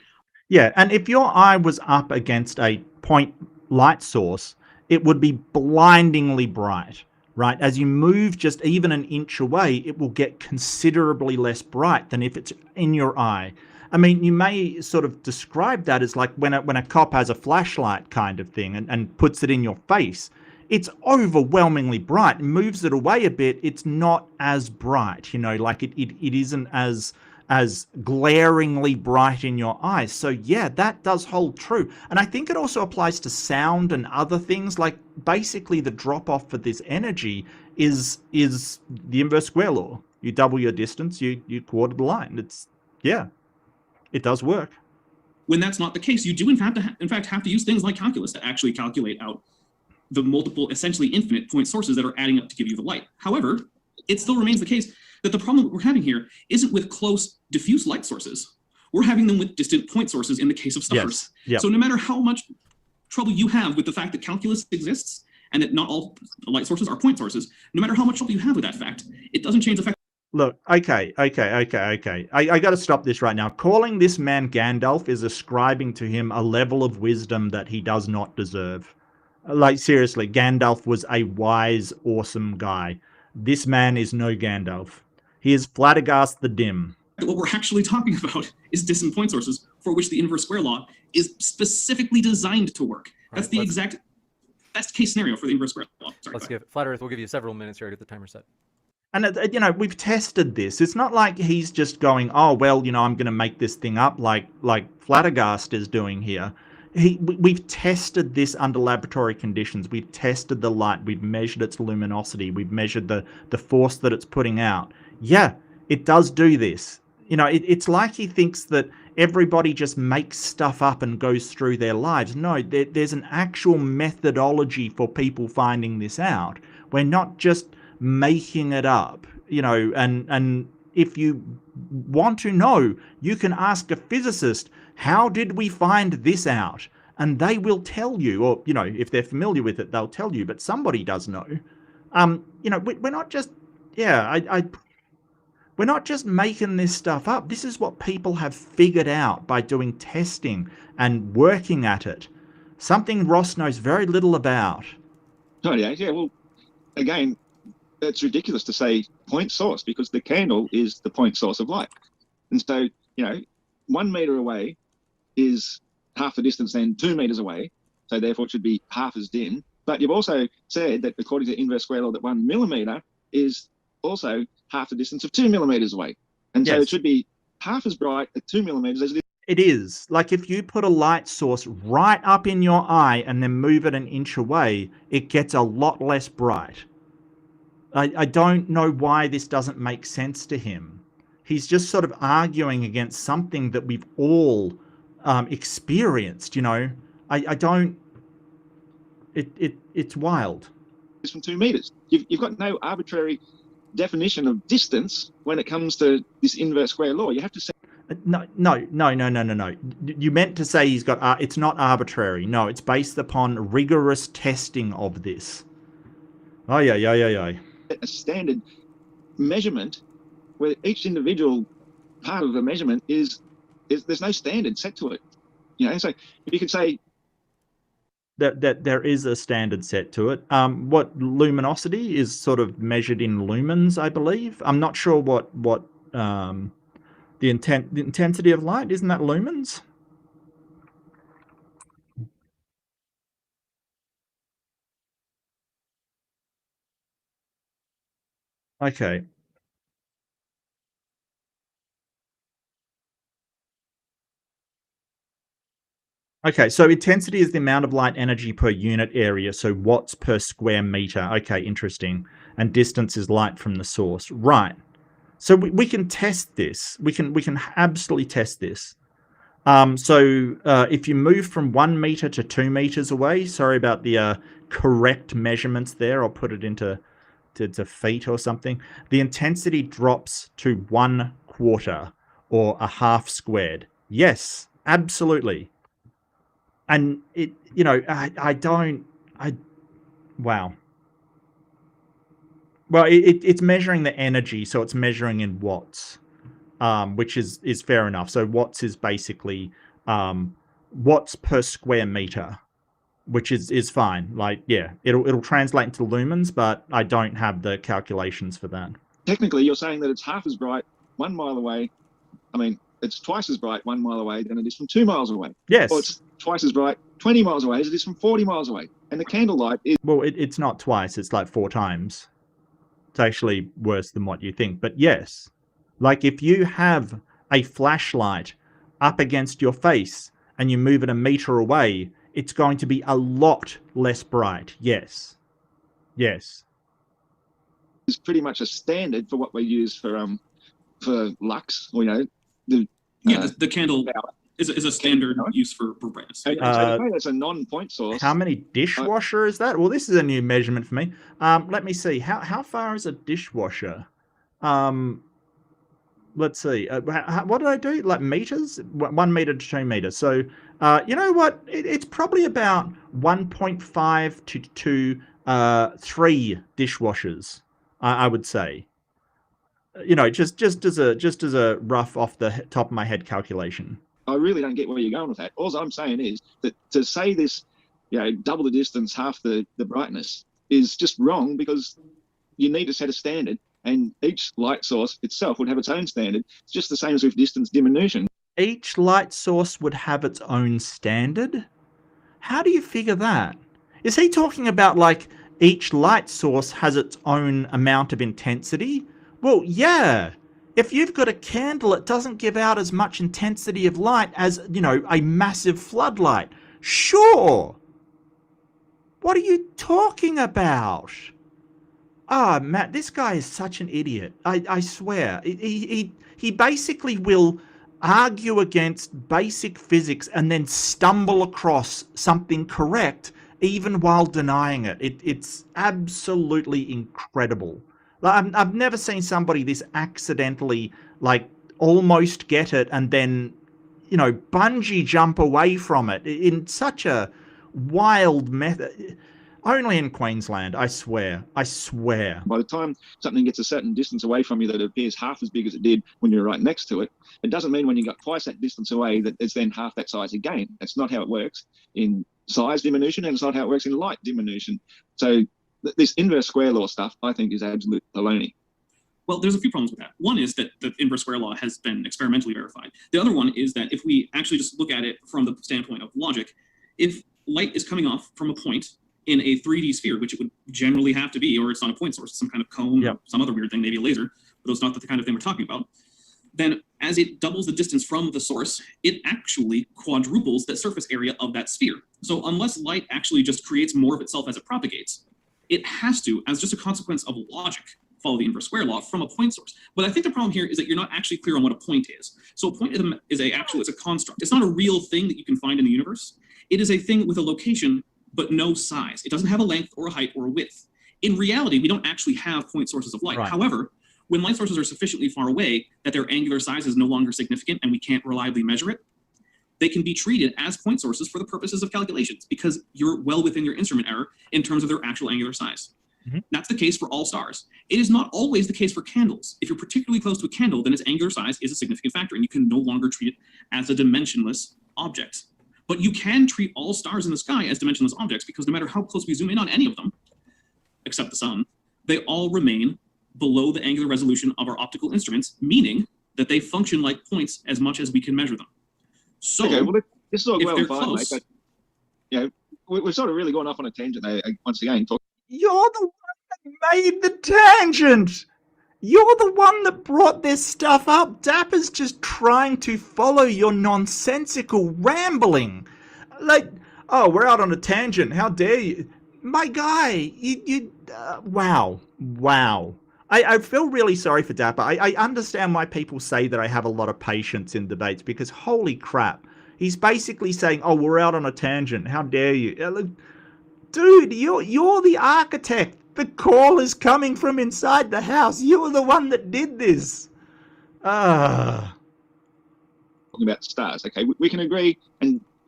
Yeah, and if your eye was up against a point light source, it would be blindingly bright, right? As you move just even an inch away, it will get considerably less bright than if it's in your eye. I mean, you may sort of describe that as like when a cop has a flashlight kind of thing and puts it in your face. It's overwhelmingly bright. Moves it away a bit, it's not as bright, like it isn't as glaringly bright in your eyes. So yeah, that does hold true. And I think it also applies to sound and other things. Like basically the drop off for this energy is the inverse square law. You double your distance, you quarter the line. It does work. When that's not the case, you do in fact have to use things like calculus to actually calculate out the multiple, essentially infinite point sources that are adding up to give you the light. However, it still remains the case that the problem that we're having here isn't with close diffuse light sources. We're having them with distant point sources in the case of stars. Yes. Yep. So no matter how much trouble you have with the fact that calculus exists and that not all light sources are point sources, no matter how much trouble you have with that fact, it doesn't change the fact. Look, okay. I got to stop this right now. Calling this man Gandalf is ascribing to him a level of wisdom that he does not deserve. Like, seriously, Gandalf was a wise, awesome guy. This man is no Gandalf. He is Flattergast the Dim. What we're actually talking about is distant point sources for which the inverse square law is specifically designed to work. That's the exact best case scenario for the inverse square law. Let's give Flat Earth. We'll give you several minutes here to get the timer set. And, we've tested this. It's not like he's just going, oh, well, I'm going to make this thing up like Flattergast is doing here. We've tested this under laboratory conditions. We've tested the light. We've measured its luminosity. We've measured the force that it's putting out. Yeah, it does do this. It's like he thinks that everybody just makes stuff up and goes through their lives. No, there's an actual methodology for people finding this out. We're not just making it up, and if you want to know, you can ask a physicist, how did we find this out? And they will tell you, or, if they're familiar with it, they'll tell you, but somebody does know. We're not just, we're not just making this stuff up. This is what people have figured out by doing testing and working at it. Something Ross knows very little about. Oh, yeah. Well, again, it's ridiculous to say point source, because the candle is the point source of light. And so, 1 meter away is half the distance than 2 meters away. So therefore it should be half as dim. But you've also said that according to inverse square law, that 1 millimeter is also half the distance of 2 millimeters away. And so it should be half as bright at 2 millimeters as it is. It is. Like if you put a light source right up in your eye and then move it an inch away, it gets a lot less bright. I don't know why this doesn't make sense to him. He's just sort of arguing against something that we've all experienced, I don't... It's wild. It's from 2 meters. You've got no arbitrary definition of distance when it comes to this inverse square law. You have to say... No. You meant to say he's got... it's not arbitrary. No, it's based upon rigorous testing of this. Oh, yeah. A standard measurement where each individual part of the measurement is there's no standard set to it. So you could say... That there is a standard set to it. What luminosity is sort of measured in lumens, I believe. I'm not sure what the intensity of light, isn't that lumens? Okay. Okay, so intensity is the amount of light energy per unit area, so watts per square meter. Okay, interesting. And distance is light from the source. Right. So we can test this. We can absolutely test this. If you move from 1 meter to 2 meters away, sorry about the correct measurements there, I'll put it into feet or something. The intensity drops to 1/4 or a half squared. Yes, absolutely. And it, wow. Well, it's measuring the energy, so it's measuring in watts, which is fair enough. So watts is basically watts per square meter, which is fine. Like, yeah, it'll translate into lumens, but I don't have the calculations for that. Technically, you're saying that it's half as bright 1 mile away. I mean, it's twice as bright 1 mile away than it is from 2 miles away. Yes. Or it's twice as bright 20 miles away as it is from 40 miles away. And the candlelight is... Well, it's not twice. It's like 4 times. It's actually worse than what you think. But yes, like if you have a flashlight up against your face and you move it a meter away, it's going to be a lot less bright. Yes. Yes. It's pretty much a standard for what we use for lux, or, the candle is a standard use for brightness. So that's a non-point source. How many dishwasher is that? Well, this is a new measurement for me. Let me see. How far is a dishwasher? Let's see. What did I do? Like meters? 1 meter to 2 meters. So, you know what? It's probably about 1.5 to 3 dishwashers, I would say. Just as a rough off the top of my head calculation. I really don't get where you're going with that. All I'm saying is that to say this, double the distance, half the brightness, is just wrong, because you need to set a standard, and each light source itself would have its own standard. It's just the same as with distance diminution. Each light source would have its own standard? How do you figure that? Is he talking about like each light source has its own amount of intensity? Well, yeah. If you've got a candle, it doesn't give out as much intensity of light as, a massive floodlight. Sure. What are you talking about? Ah, Matt, this guy is such an idiot. I swear. He basically will argue against basic physics and then stumble across something correct even while denying it. It's absolutely incredible. I've never seen somebody this accidentally, almost get it and then, bungee jump away from it in such a wild method. Only in Queensland, I swear. I swear. By the time something gets a certain distance away from you that it appears half as big as it did when you're right next to it, it doesn't mean when you got twice that distance away that it's then half that size again. That's not how it works in size diminution, and it's not how it works in light diminution. So this inverse square law stuff, I think, is absolute baloney. Well, there's a few problems with that. One is that the inverse square law has been experimentally verified. The other one is that if we actually just look at it from the standpoint of logic, if light is coming off from a point in a 3D sphere, which it would generally have to be, or it's not a point source, some kind of cone, or some other weird thing, maybe a laser, but it's not the kind of thing we're talking about, then as it doubles the distance from the source, it actually quadruples the surface area of that sphere. So unless light actually just creates more of itself as it propagates, it has to, as just a consequence of logic, follow the inverse square law from a point source. But I think the problem here is that you're not actually clear on what a point is. So a point is a construct. It's not a real thing that you can find in the universe. It is a thing with a location, but no size. It doesn't have a length or a height or a width. In reality, we don't actually have point sources of light. Right. However, when light sources are sufficiently far away that their angular size is no longer significant and we can't reliably measure it, they can be treated as point sources for the purposes of calculations because you're well within your instrument error in terms of their actual angular size. Mm-hmm. That's the case for all stars. It is not always the case for candles. If you're particularly close to a candle, then its angular size is a significant factor and you can no longer treat it as a dimensionless object. But you can treat all stars in the sky as dimensionless objects because no matter how close we zoom in on any of them, except the sun, they all remain below the angular resolution of our optical instruments, meaning that they function like points as much as we can measure them. So, okay, well, this is all if well they're fine, close, mate, but, we've sort of really gone off on a tangent there, once again. You're the one that made the tangent! You're the one that brought this stuff up. Dapper's just trying to follow your nonsensical rambling. Like, oh, we're out on a tangent. How dare you? My guy, wow. I feel really sorry for Dapper. I understand why people say that I have a lot of patience in debates because holy crap. He's basically saying, oh, we're out on a tangent. How dare you? Dude, you're the architect. The call is coming from inside the house. You were the one that did this. Talking about stars, okay? We can agree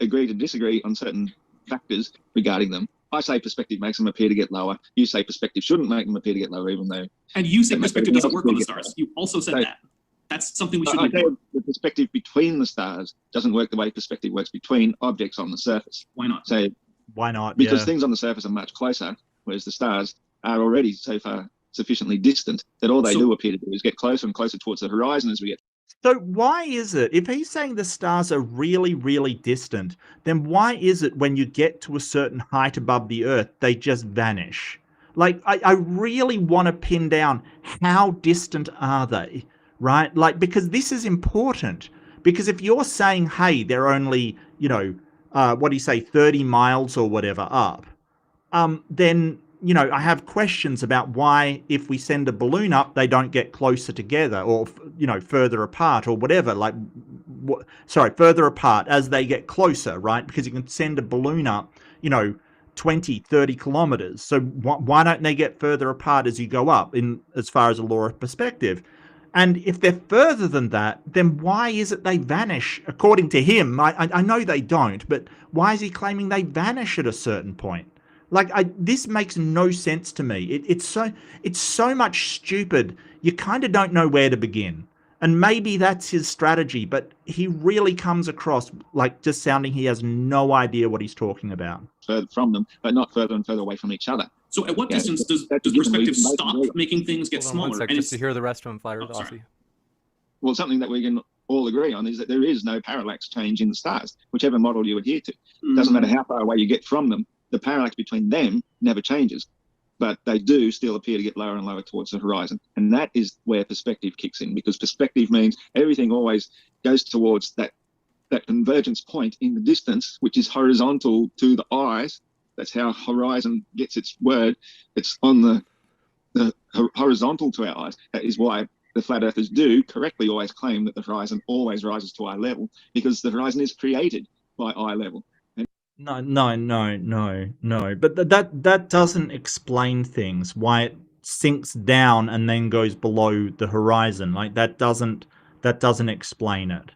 to disagree on certain factors regarding them. I say perspective makes them appear to get lower. You say perspective shouldn't make them appear to get lower, even though... And you say perspective doesn't work on the stars. You also said that. That's something we should ignore. The perspective between the stars doesn't work the way perspective works between objects on the surface. Why not? So, why not? Because things on the surface are much closer, whereas the stars are already so far sufficiently distant that all they do appear to do is get closer and closer towards the horizon as we get. So why is it, if he's saying the stars are really, really distant, then why is it when you get to a certain height above the Earth, they just vanish? Like, I really want to pin down how distant are they, right? Like, because this is important. Because if you're saying, hey, they're only, what do you say, 30 miles or whatever up, then... I have questions about why, if we send a balloon up, they don't get closer together or, further apart or whatever. Further apart as they get closer, right? Because you can send a balloon up, 20, 30 kilometers. So why don't they get further apart as you go up as far as a law of perspective? And if they're further than that, then why is it they vanish? According to him, I know they don't, but why is he claiming they vanish at a certain point? Like, this makes no sense to me. It's so much stupid. You kind of don't know where to begin. And maybe that's his strategy, but he really comes across like just sounding he has no idea what he's talking about. Further from them, but not further and further away from each other. So at what distance does perspective stop making things get smaller? And just to hear the rest of them fly with Aussie. Well, something that we can all agree on is that there is no parallax change in the stars, whichever model you adhere to. It doesn't matter how far away you get from them. The parallax between them never changes, but they do still appear to get lower and lower towards the horizon. And that is where perspective kicks in, because perspective means everything always goes towards that convergence point in the distance, which is horizontal to the eyes. That's how horizon gets its word. It's on the horizontal to our eyes. That is why the flat earthers do correctly always claim that the horizon always rises to eye level, because the horizon is created by eye level. No. But that doesn't explain things. Why it sinks down and then goes below the horizon. Like that doesn't explain it.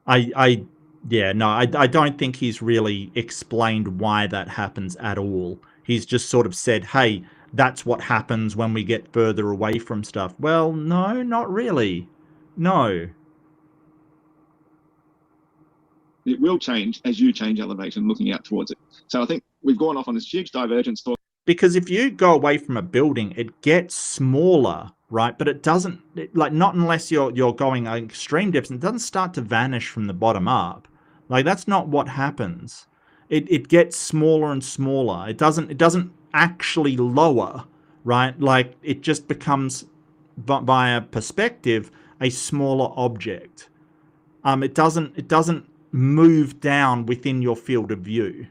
I don't think he's really explained why that happens at all. He's just sort of said, hey, that's what happens when we get further away from stuff. Well, no, not really. No. It will change as you change elevation looking out towards it. So I think we've gone off on this huge divergence talk. Because if you go away from a building, it gets smaller, right? But it doesn't, like, not unless you're going extreme depths, and it doesn't start to vanish from the bottom up. Like, that's not what happens. It gets smaller and smaller. It doesn't actually lower, right? Like, it just becomes, via perspective, a smaller object. It doesn't move down within your field of view,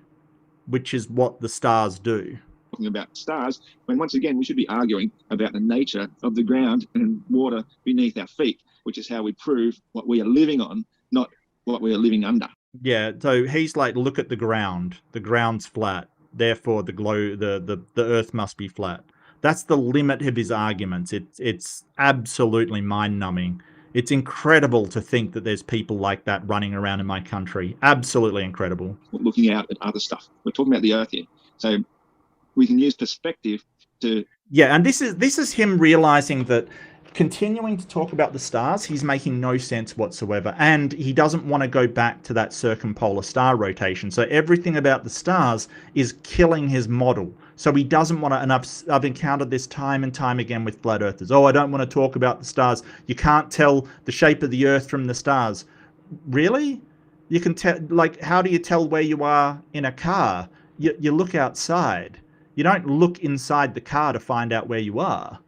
which is what the stars do. Talking about stars, when once again we should be arguing about the nature of the ground and water beneath our feet, which is how we prove what we are living on, not what we are living under. Yeah, so he's like, look at the ground. The ground's flat. Therefore, the Earth must be flat. That's the limit of his arguments. It's absolutely mind-numbing. It's incredible to think that there's people like that running around in my country. Absolutely incredible. Looking out at other stuff. We're talking about the Earth here. So we can use perspective to... Yeah, and this is him realizing that continuing to talk about the stars, he's making no sense whatsoever. And he doesn't want to go back to that circumpolar star rotation. So everything about the stars is killing his model. So he doesn't want to, and I've encountered this time and time again with flat earthers. Oh, I don't want to talk about the stars. You can't tell the shape of the Earth from the stars. Really? You can tell, like, how do you tell where you are in a car? You look outside. You don't look inside the car to find out where you are.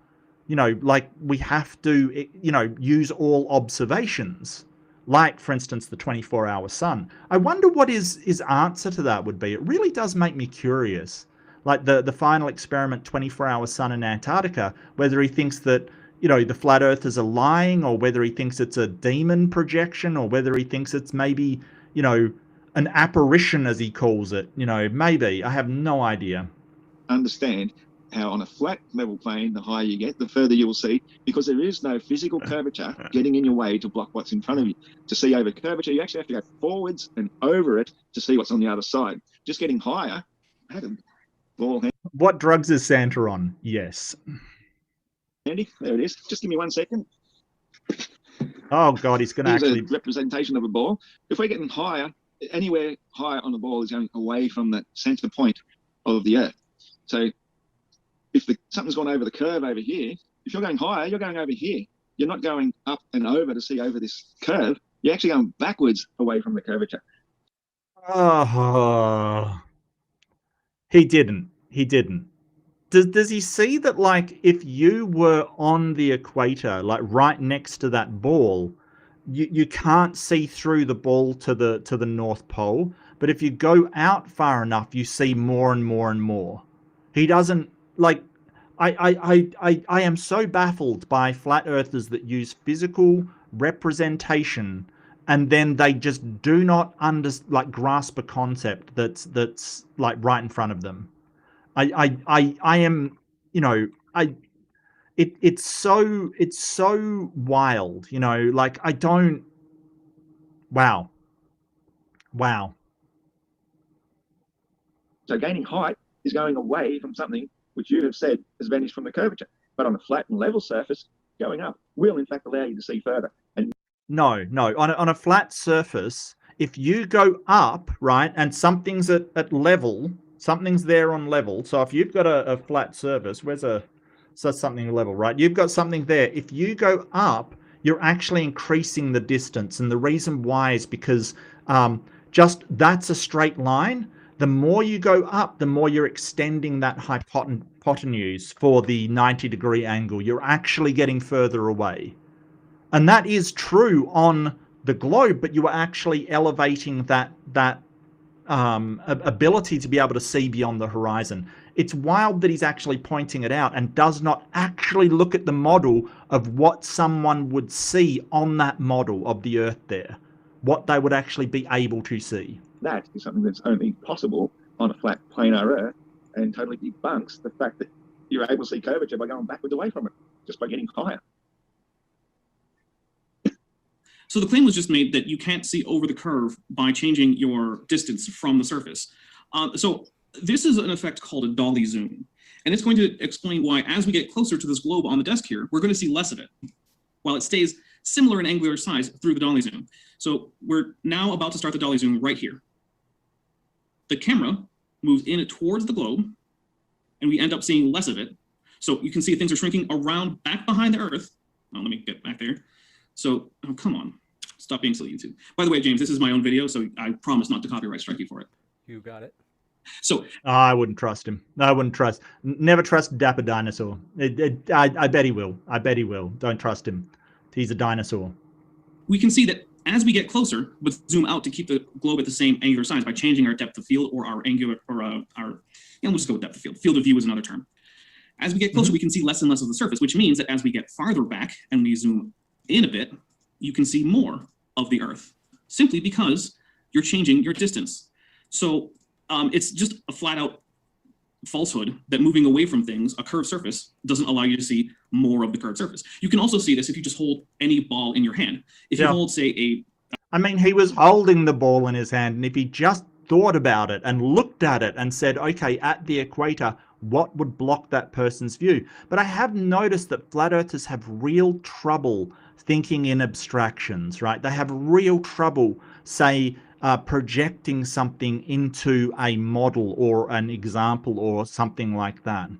You know, like, we have to, you know, use all observations. Like, for instance, the 24-hour sun. I wonder what his answer to that would be. It really does make me curious. Like the final experiment, 24-hour sun in Antarctica, whether he thinks that, you know, the flat earthers are lying, or whether he thinks it's a demon projection, or whether he thinks it's maybe, you know, an apparition, as he calls it. You know, maybe. I have no idea. Understand how on a flat level plane, the higher you get, the further you will see, because there is no physical curvature getting in your way to block what's in front of you. To see over curvature, you actually have to go forwards and over it to see what's on the other side. Just getting higher, what drugs is Santa on? Yes. Andy, there it is. Just give me 1 second. Oh God, he's going to actually... a representation of a ball. If we're getting higher, anywhere higher on the ball is going away from the center point of the Earth. So if something's gone over the curve over here, if you're going higher, you're going over here. You're not going up and over to see over this curve. You're actually going backwards away from the curvature. Oh, he didn't. Does he see that, like, if you were on the equator, like right next to that ball, you can't see through the ball to the North Pole, but if you go out far enough, you see more and more and more. He doesn't, like, I am so baffled by flat earthers that use physical representation and then they just do not grasp a concept that's like right in front of them. I am, you know, it's so wild, you know, like, I don't... Wow. So gaining height is going away from something which you have said has vanished from the curvature. But on a flat and level surface, going up will in fact allow you to see further. And no, on a flat surface, if you go up, right, and something's at level, something's there on level. So if you've got a flat surface, so something level, right? You've got something there. If you go up, you're actually increasing the distance. And the reason why is because just that's a straight line. The more you go up, the more you're extending that hypotenuse for the 90-degree angle. You're actually getting further away. And that is true on the globe, but you are actually elevating that ability to be able to see beyond the horizon. It's wild that he's actually pointing it out and does not actually look at the model of what someone would see on that model of the Earth there, what they would actually be able to see. That is something that's only possible on a flat planar Earth, and totally debunks the fact that you're able to see curvature by going backwards away from it, just by getting higher. So the claim was just made that you can't see over the curve by changing your distance from the surface. So This is an effect called a dolly zoom. And it's going to explain why, as we get closer to this globe on the desk here, we're going to see less of it, while it stays similar in angular size through the dolly zoom. So we're now about to start the dolly zoom right here. The camera moves in towards the globe, and we end up seeing less of it. So you can see things are shrinking around back behind the Earth. Oh, let me get back there. So, oh, come on. Stop being silly, YouTube. By the way, James, this is my own video, so I promise not to copyright strike you for it. You got it. So I wouldn't trust him. I wouldn't trust. Never trust Dapper Dinosaur. I bet he will. I bet he will. Don't trust him. He's a dinosaur. we can see that as we get closer, but zoom out to keep the globe at the same angular size by changing our depth of field or our angular, or we'll just go with depth of field. Field of view is another term. As we get closer, we can see less and less of the surface, which means that as we get farther back and we zoom in a bit, you can see more of the Earth, simply because you're changing your distance. So it's just a flat out falsehood that moving away from things, a curved surface, doesn't allow you to see more of the curved surface. You can also see this if you just hold any ball in your hand. If you hold, say, I mean, he was holding the ball in his hand, and if he just thought about it and looked at it and said, okay, at the equator, what would block that person's view? But I have noticed that flat earthers have real trouble thinking in abstractions, right? They have real trouble, say, projecting something into a model or an example or something like that.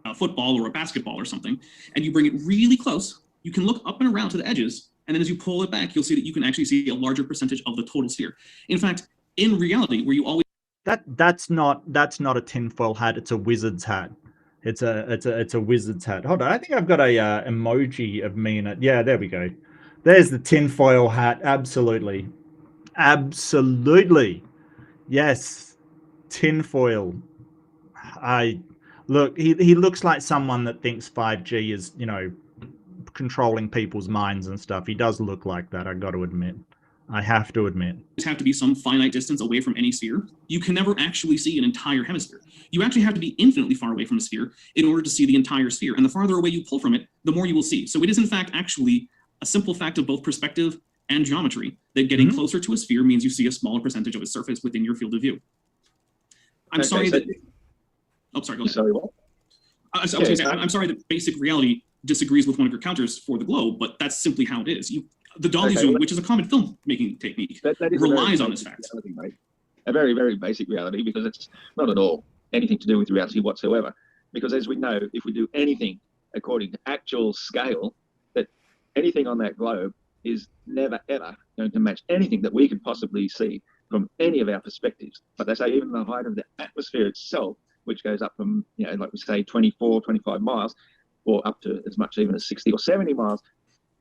A football or a basketball or something, and you bring it really close, you can look up and around to the edges, and then as you pull it back, you'll see that you can actually see a larger percentage of the total sphere. In fact, in reality, where you always that's not a tinfoil hat, it's a wizard's hat. It's a wizard's hat. Hold on, I think I've got a emoji of me in it. Yeah, there we go. There's the tinfoil hat. Absolutely. Absolutely. Yes. Tinfoil. Look, he looks like someone that thinks 5G is, you know, controlling people's minds and stuff. He does look like that, I got to admit. I have to admit. Have to be some finite distance away from any sphere. You can never actually see an entire hemisphere. You actually have to be infinitely far away from a sphere in order to see the entire sphere. And the farther away you pull from it, the more you will see. So it is in fact actually a simple fact of both perspective and geometry that getting closer to a sphere means you see a smaller percentage of its surface within your field of view. I'm sorry that... Oh, sorry, go ahead. Sorry, what? I'm sorry that basic reality disagrees with one of your counters for the globe, but that's simply how it is. The dolly zoom, which is a common filmmaking technique, that relies on this fact. Reality, a very, very basic reality, because it's not at all anything to do with reality whatsoever. Because as we know, if we do anything according to actual scale, that anything on that globe is never, ever going to match anything that we could possibly see from any of our perspectives. But they say even the height of the atmosphere itself, which goes up from, you know, like we say, 24, 25 miles, or up to as much even as 60 or 70 miles,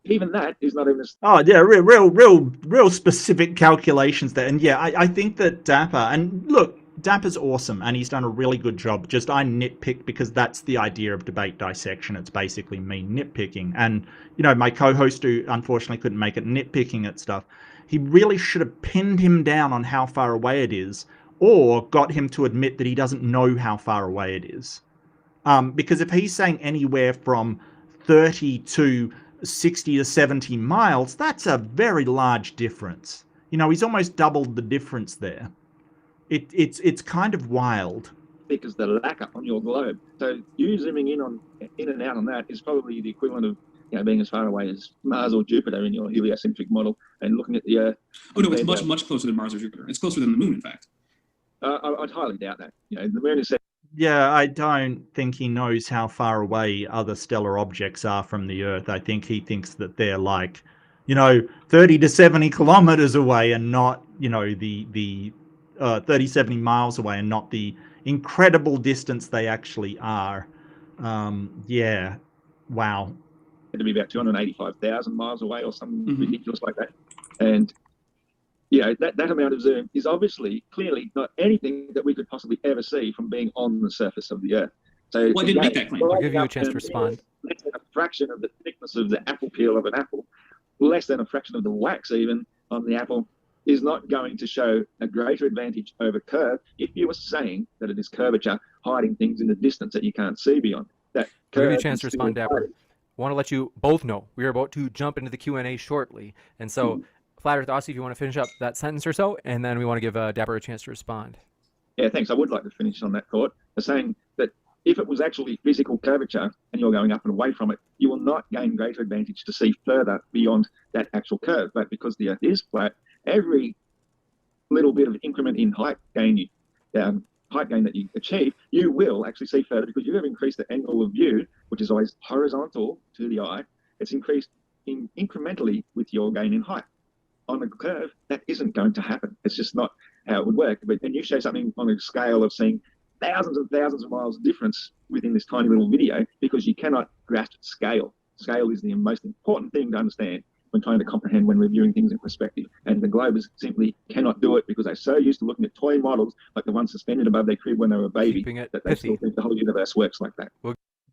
even that is not even. Oh yeah, real specific calculations there. And yeah, I think that Dapper, and look, Dapper's awesome and he's done a really good job. Just I nitpick because that's the idea of debate dissection. It's basically me nitpicking. And you know, my co-host, who unfortunately couldn't make it, nitpicking at stuff, he really should have pinned him down on how far away it is, or got him to admit that he doesn't know how far away it is. Because if he's saying anywhere from 30 to 60 to 70 miles, that's a very large difference. You know, he's almost doubled the difference there. It's kind of wild. Because the lacquer on your globe. So you zooming in and out on that is probably the equivalent of, you know, being as far away as Mars or Jupiter in your heliocentric model and looking at the Earth. Oh no, it's much closer than Mars or Jupiter. It's closer than the Moon, in fact. I'd highly doubt that. You know, the Moon is. Yeah, I don't think he knows how far away other stellar objects are from the Earth. I think he thinks that they're like, you know, 30 to 70 kilometers away and not, you know, the 30, 70 miles away and not the incredible distance they actually are. Yeah, wow. To be about 285,000 miles away or something ridiculous like that. And you know, that amount of zoom is obviously clearly not anything that we could possibly ever see from being on the surface of the Earth. So well, I didn't make that claim. I'll give you a chance to respond. Less than a fraction of the thickness of the apple peel of an apple, less than a fraction of the wax even on the apple, is not going to show a greater advantage over curve if you were saying that it is curvature hiding things in the distance that you can't see beyond. That I'll give you a chance to respond, Dapper. I want to let you both know we are about to jump into the Q&A shortly. And so, Flat Earth Aussie, if you want to finish up that sentence or so, and then we want to give Dapper a chance to respond. Yeah, thanks. I would like to finish on that thought by saying that if it was actually physical curvature and you're going up and away from it, you will not gain greater advantage to see further beyond that actual curve. But because the Earth is flat, every little bit of increment in height gain that you achieve, you will actually see further because you have increased the angle of view, which is always horizontal to the eye. It's increased incrementally with your gain in height. On a curve, that isn't going to happen. It's just not how it would work. But and you show something on a scale of seeing thousands and thousands of miles difference within this tiny little video because you cannot grasp scale. Scale is the most important thing to understand when trying to comprehend when reviewing things in perspective. And the Globers simply cannot do it because they're so used to looking at toy models like the ones suspended above their crib when they were a baby that they still think the whole universe works like that.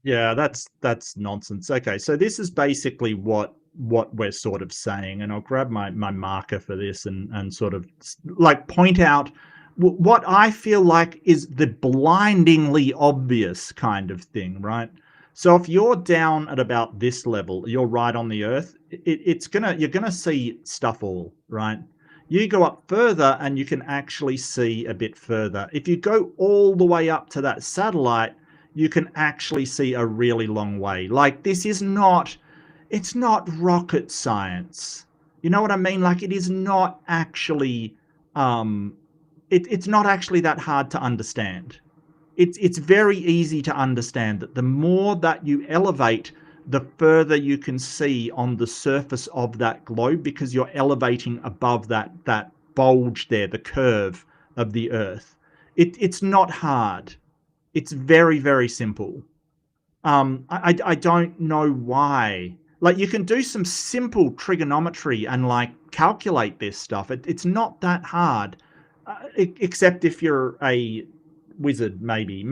Yeah, that's nonsense. Okay, so this is basically what we're sort of saying, and I'll grab my marker for this and sort of like point out what I feel like is the blindingly obvious kind of thing, right? So if you're down at about this level, you're right on the Earth, you're gonna see stuff all, right? You go up further and you can actually see a bit further. If you go all the way up to that satellite, you can actually see a really long way. Like this is not, it's not rocket science. You know what I mean? Like it is not actually, it's not actually that hard to understand. It's very easy to understand that the more that you elevate, the further you can see on the surface of that globe because you're elevating above that bulge there, the curve of the Earth. It's not hard. It's very, very simple. I don't know why. Like you can do some simple trigonometry and like calculate this stuff. It's not that hard, except if you're a wizard. Maybe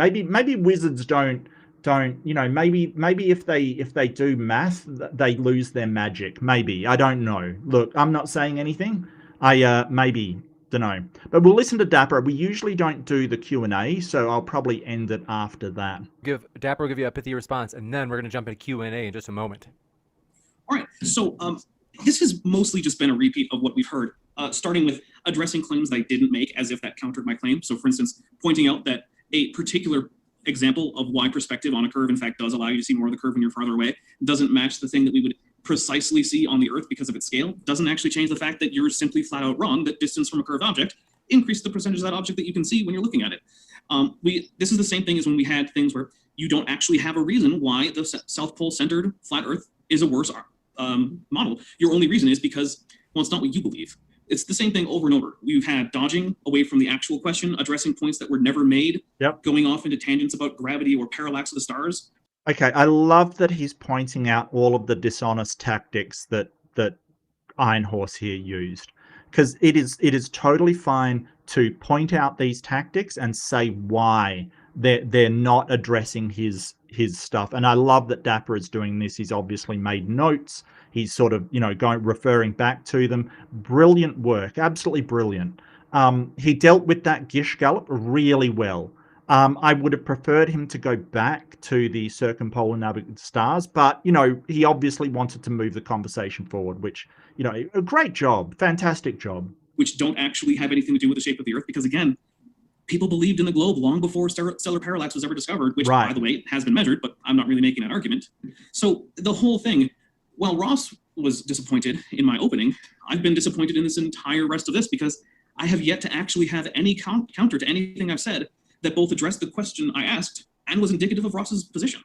wizards don't maybe if they do math they lose their magic. Maybe, I don't know. Look, I'm not saying anything. I maybe don't know, but we'll listen to Dapper. We usually don't do the Q&A, so I'll probably end it after that. Dapper will give you a pithy response, and then we're going to jump into Q&A in just a moment. All right, so this has mostly just been a repeat of what we've heard, starting with addressing claims that I didn't make as if that countered my claim. So for instance, pointing out that a particular example of why perspective on a curve in fact does allow you to see more of the curve when you're farther away doesn't match the thing that we would precisely see on the Earth because of its scale, doesn't actually change the fact that you're simply flat out wrong, that distance from a curved object increases the percentage of that object that you can see when you're looking at it. This is the same thing as when we had things where you don't actually have a reason why the South Pole centered flat Earth is a worse model. Your only reason is because, well, it's not what you believe. It's the same thing over and over. We've had dodging away from the actual question, addressing points that were never made, going off into tangents about gravity or parallax of the stars. Okay, I love that he's pointing out all of the dishonest tactics that Iron Horse here used, because it is totally fine to point out these tactics and say why they're not addressing his stuff. And I love that Dapper is doing this. He's obviously made notes. He's sort of, referring back to them. Brilliant work. Absolutely brilliant. He dealt with that Gish Gallop really well. I would have preferred him to go back to the circumpolar navigable stars, but, he obviously wanted to move the conversation forward, which, a great job. Fantastic job. Which don't actually have anything to do with the shape of the Earth, because, again, people believed in the globe long before stellar parallax was ever discovered, which, by the way, has been measured, but I'm not really making that argument. So the whole thing, while Ross was disappointed in my opening, I've been disappointed in this entire rest of this because I have yet to actually have any counter to anything I've said that both addressed the question I asked and was indicative of Ross's position.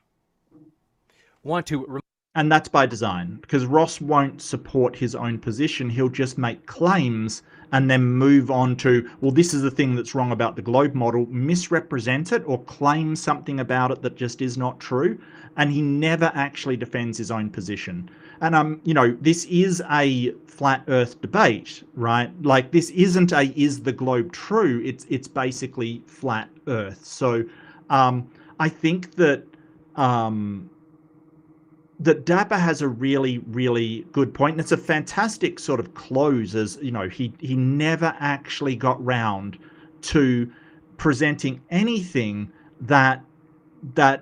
And that's by design, because Ross won't support his own position. He'll just make claims and then move on to, well, this is the thing that's wrong about the globe model, misrepresent it or claim something about it that just is not true. And he never actually defends his own position. And, this is a flat Earth debate, right? Like this isn't is the globe true? It's basically flat Earth. So I think that that Dapper has a really, really good point. And it's a fantastic sort of close as, he never actually got round to presenting anything that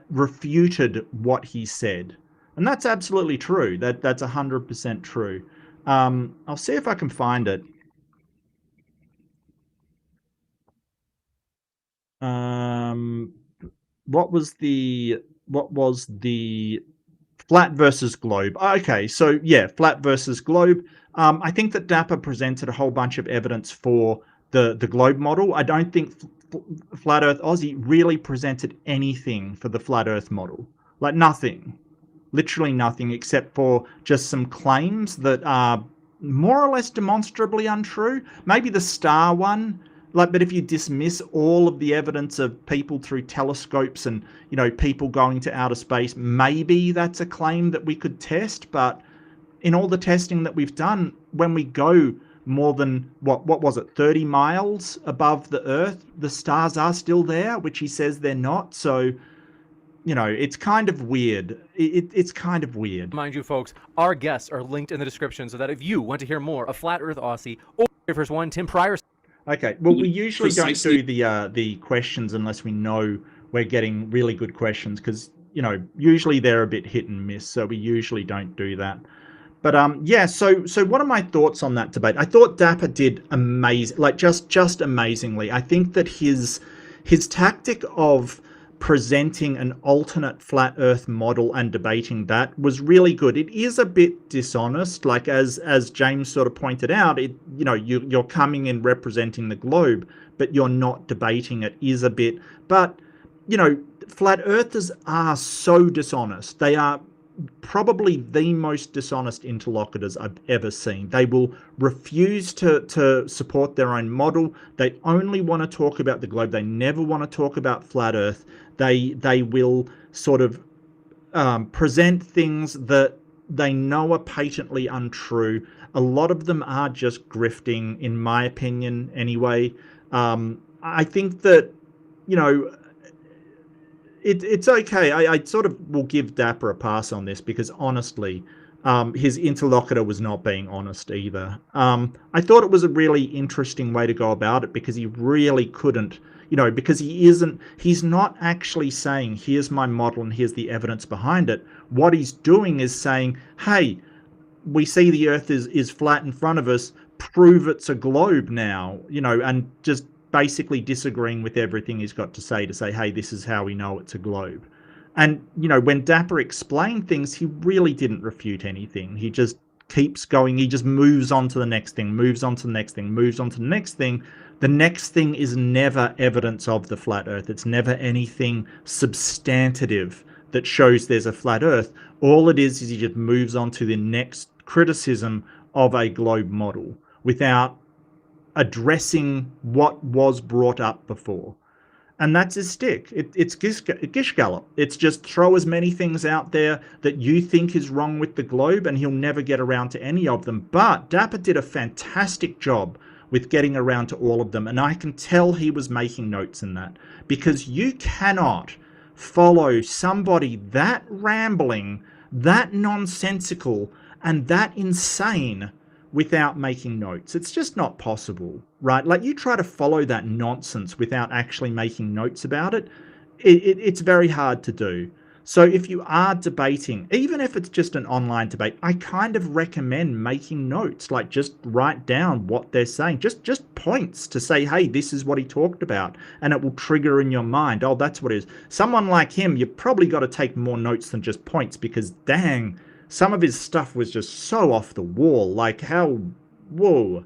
refuted what he said. And that's absolutely true. That's 100% true. I'll see if I can find it. What was the flat versus globe? Okay, so yeah, flat versus globe. I think that Dapper presented a whole bunch of evidence for the globe model. I don't think Flat Earth Aussie really presented anything for the flat Earth model. Like nothing, literally nothing, except for just some claims that are more or less demonstrably untrue. Maybe the star one, like, but if you dismiss all of the evidence of people through telescopes and, you know, people going to outer space, maybe that's a claim that we could test. But in all the testing that we've done, when we go more than what was it, 30 miles above the Earth, the stars are still there, which he says they're not. So, you know, it's kind of weird. It's kind of weird. Mind you, folks, our guests are linked in the description so that if you want to hear more of Flat Earth Aussie or your first one, Tim Pryor. Okay, well, we usually don't do the questions unless we know we're getting really good questions, because, you know, usually they're a bit hit and miss, so we usually don't do that. But yeah, so what are my thoughts on that debate? I thought Dapper did amazing, like just amazingly. I think that his tactic of presenting an alternate flat Earth model and debating that was really good. It is a bit dishonest, like as James sort of pointed out. It, you know, you're coming in representing the globe, but you're not debating it, is a bit. But, you know, flat earthers are so dishonest. They are probably the most dishonest interlocutors I've ever seen. They will refuse to support their own model. They only want to talk about the globe. They never want to talk about flat Earth. They will sort of present things that they know are patently untrue. A lot of them are just grifting, in my opinion, anyway. I think that, you know, it's okay. I sort of will give Dapper a pass on this, because honestly, his interlocutor was not being honest either. I thought it was a really interesting way to go about it, because he really couldn't, you know, because he's not actually saying, here's my model and here's the evidence behind it. What he's doing is saying, hey, we see the Earth is flat in front of us, prove it's a globe now, you know, and just basically disagreeing with everything he's got to say, hey, this is how we know it's a globe. And, you know, when Dapper explained things, he really didn't refute anything. He just keeps going. He just moves on to the next thing, moves on to the next thing, moves on to the next thing. The next thing is never evidence of the flat Earth. It's never anything substantive that shows there's a flat Earth. All it is he just moves on to the next criticism of a globe model without addressing what was brought up before. And that's his stick. It's gish gallop. It's just throw as many things out there that you think is wrong with the globe, and he'll never get around to any of them. But Dapper did a fantastic job with getting around to all of them, and I can tell he was making notes in that, because you cannot follow somebody that rambling, that nonsensical, and that insane without making notes. It's just not possible, right? Like, you try to follow that nonsense without actually making notes about it, it's very hard to do. So if you are debating, even if it's just an online debate, I kind of recommend making notes, like just write down what they're saying, just points to say, hey, this is what he talked about, and it will trigger in your mind, oh, that's what it is. Someone like him, you've probably got to take more notes than just points, because dang, some of his stuff was just so off the wall. Like, how, whoa.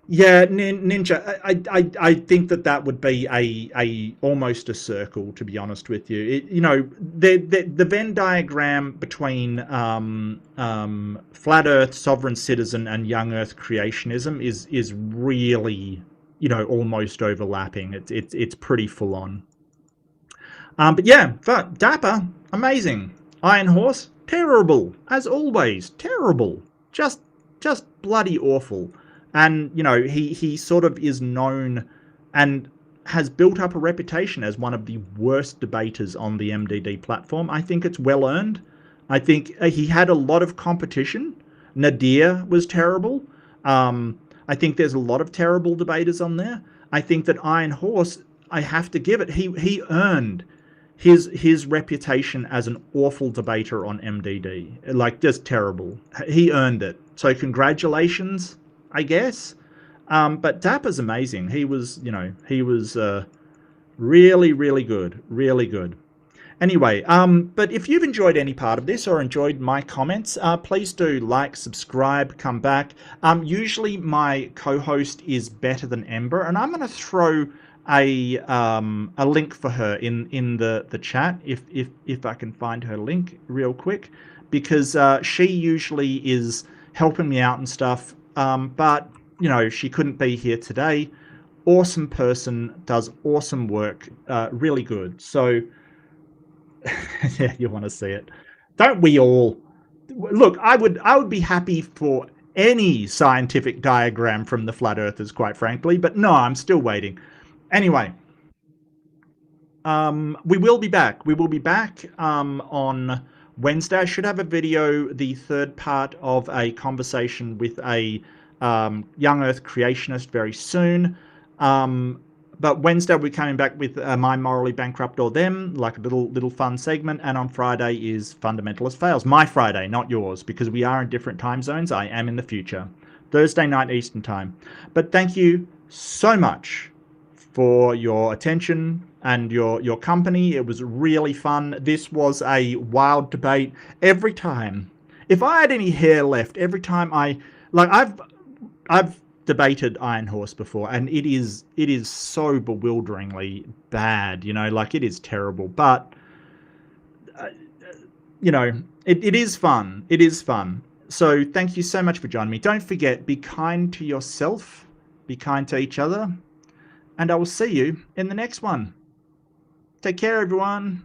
Yeah, Ninja, I think that would be a almost a circle, to be honest with you. You know, the Venn diagram between flat Earth, sovereign citizen, and young Earth creationism is really, you know, almost overlapping. It's pretty full on. But yeah, Dapper, amazing. Iron Horse, terrible, as always, terrible, just bloody awful. And, you know, he sort of is known and has built up a reputation as one of the worst debaters on the MDD platform. I think it's well earned. I think he had a lot of competition. Nadir was terrible. I think there's a lot of terrible debaters on there. I think that Iron Horse, I have to give it, he earned his reputation as an awful debater on MDD. Like, just terrible. He earned it. So congratulations, I guess. But Dapper's amazing. He was, you know, he was Really, really good. Really good. Anyway, but if you've enjoyed any part of this or enjoyed my comments, please do like, subscribe, come back. Usually my co-host is better than Ember, and I'm going to throw a link for her in the chat if I can find her link real quick, because she usually is helping me out and stuff. But you know, she couldn't be here today. Awesome person, does awesome work, really good. So. Yeah, you want to see it, don't we all? Look, I would be happy for any scientific diagram from the flat earthers, quite frankly, but no, I'm still waiting. Anyway, we will be back. We will be back on Wednesday. I should have a video, the third part of a conversation with a young Earth creationist very soon. But Wednesday we're coming back with My Morally Bankrupt or Them, like a little fun segment. And on Friday is Fundamentalist Fails. My Friday, not yours, because we are in different time zones. I am in the future. Thursday night Eastern time. But thank you so much for your attention and your company. It was really fun. This was a wild debate. Every time, if I had any hair left, every time I've debated Iron Horse before, and it is so bewilderingly bad, you know, like it is terrible, but you know, it is fun. It is fun. So thank you so much for joining me. Don't forget, be kind to yourself, be kind to each other, and I will see you in the next one. Take care, everyone.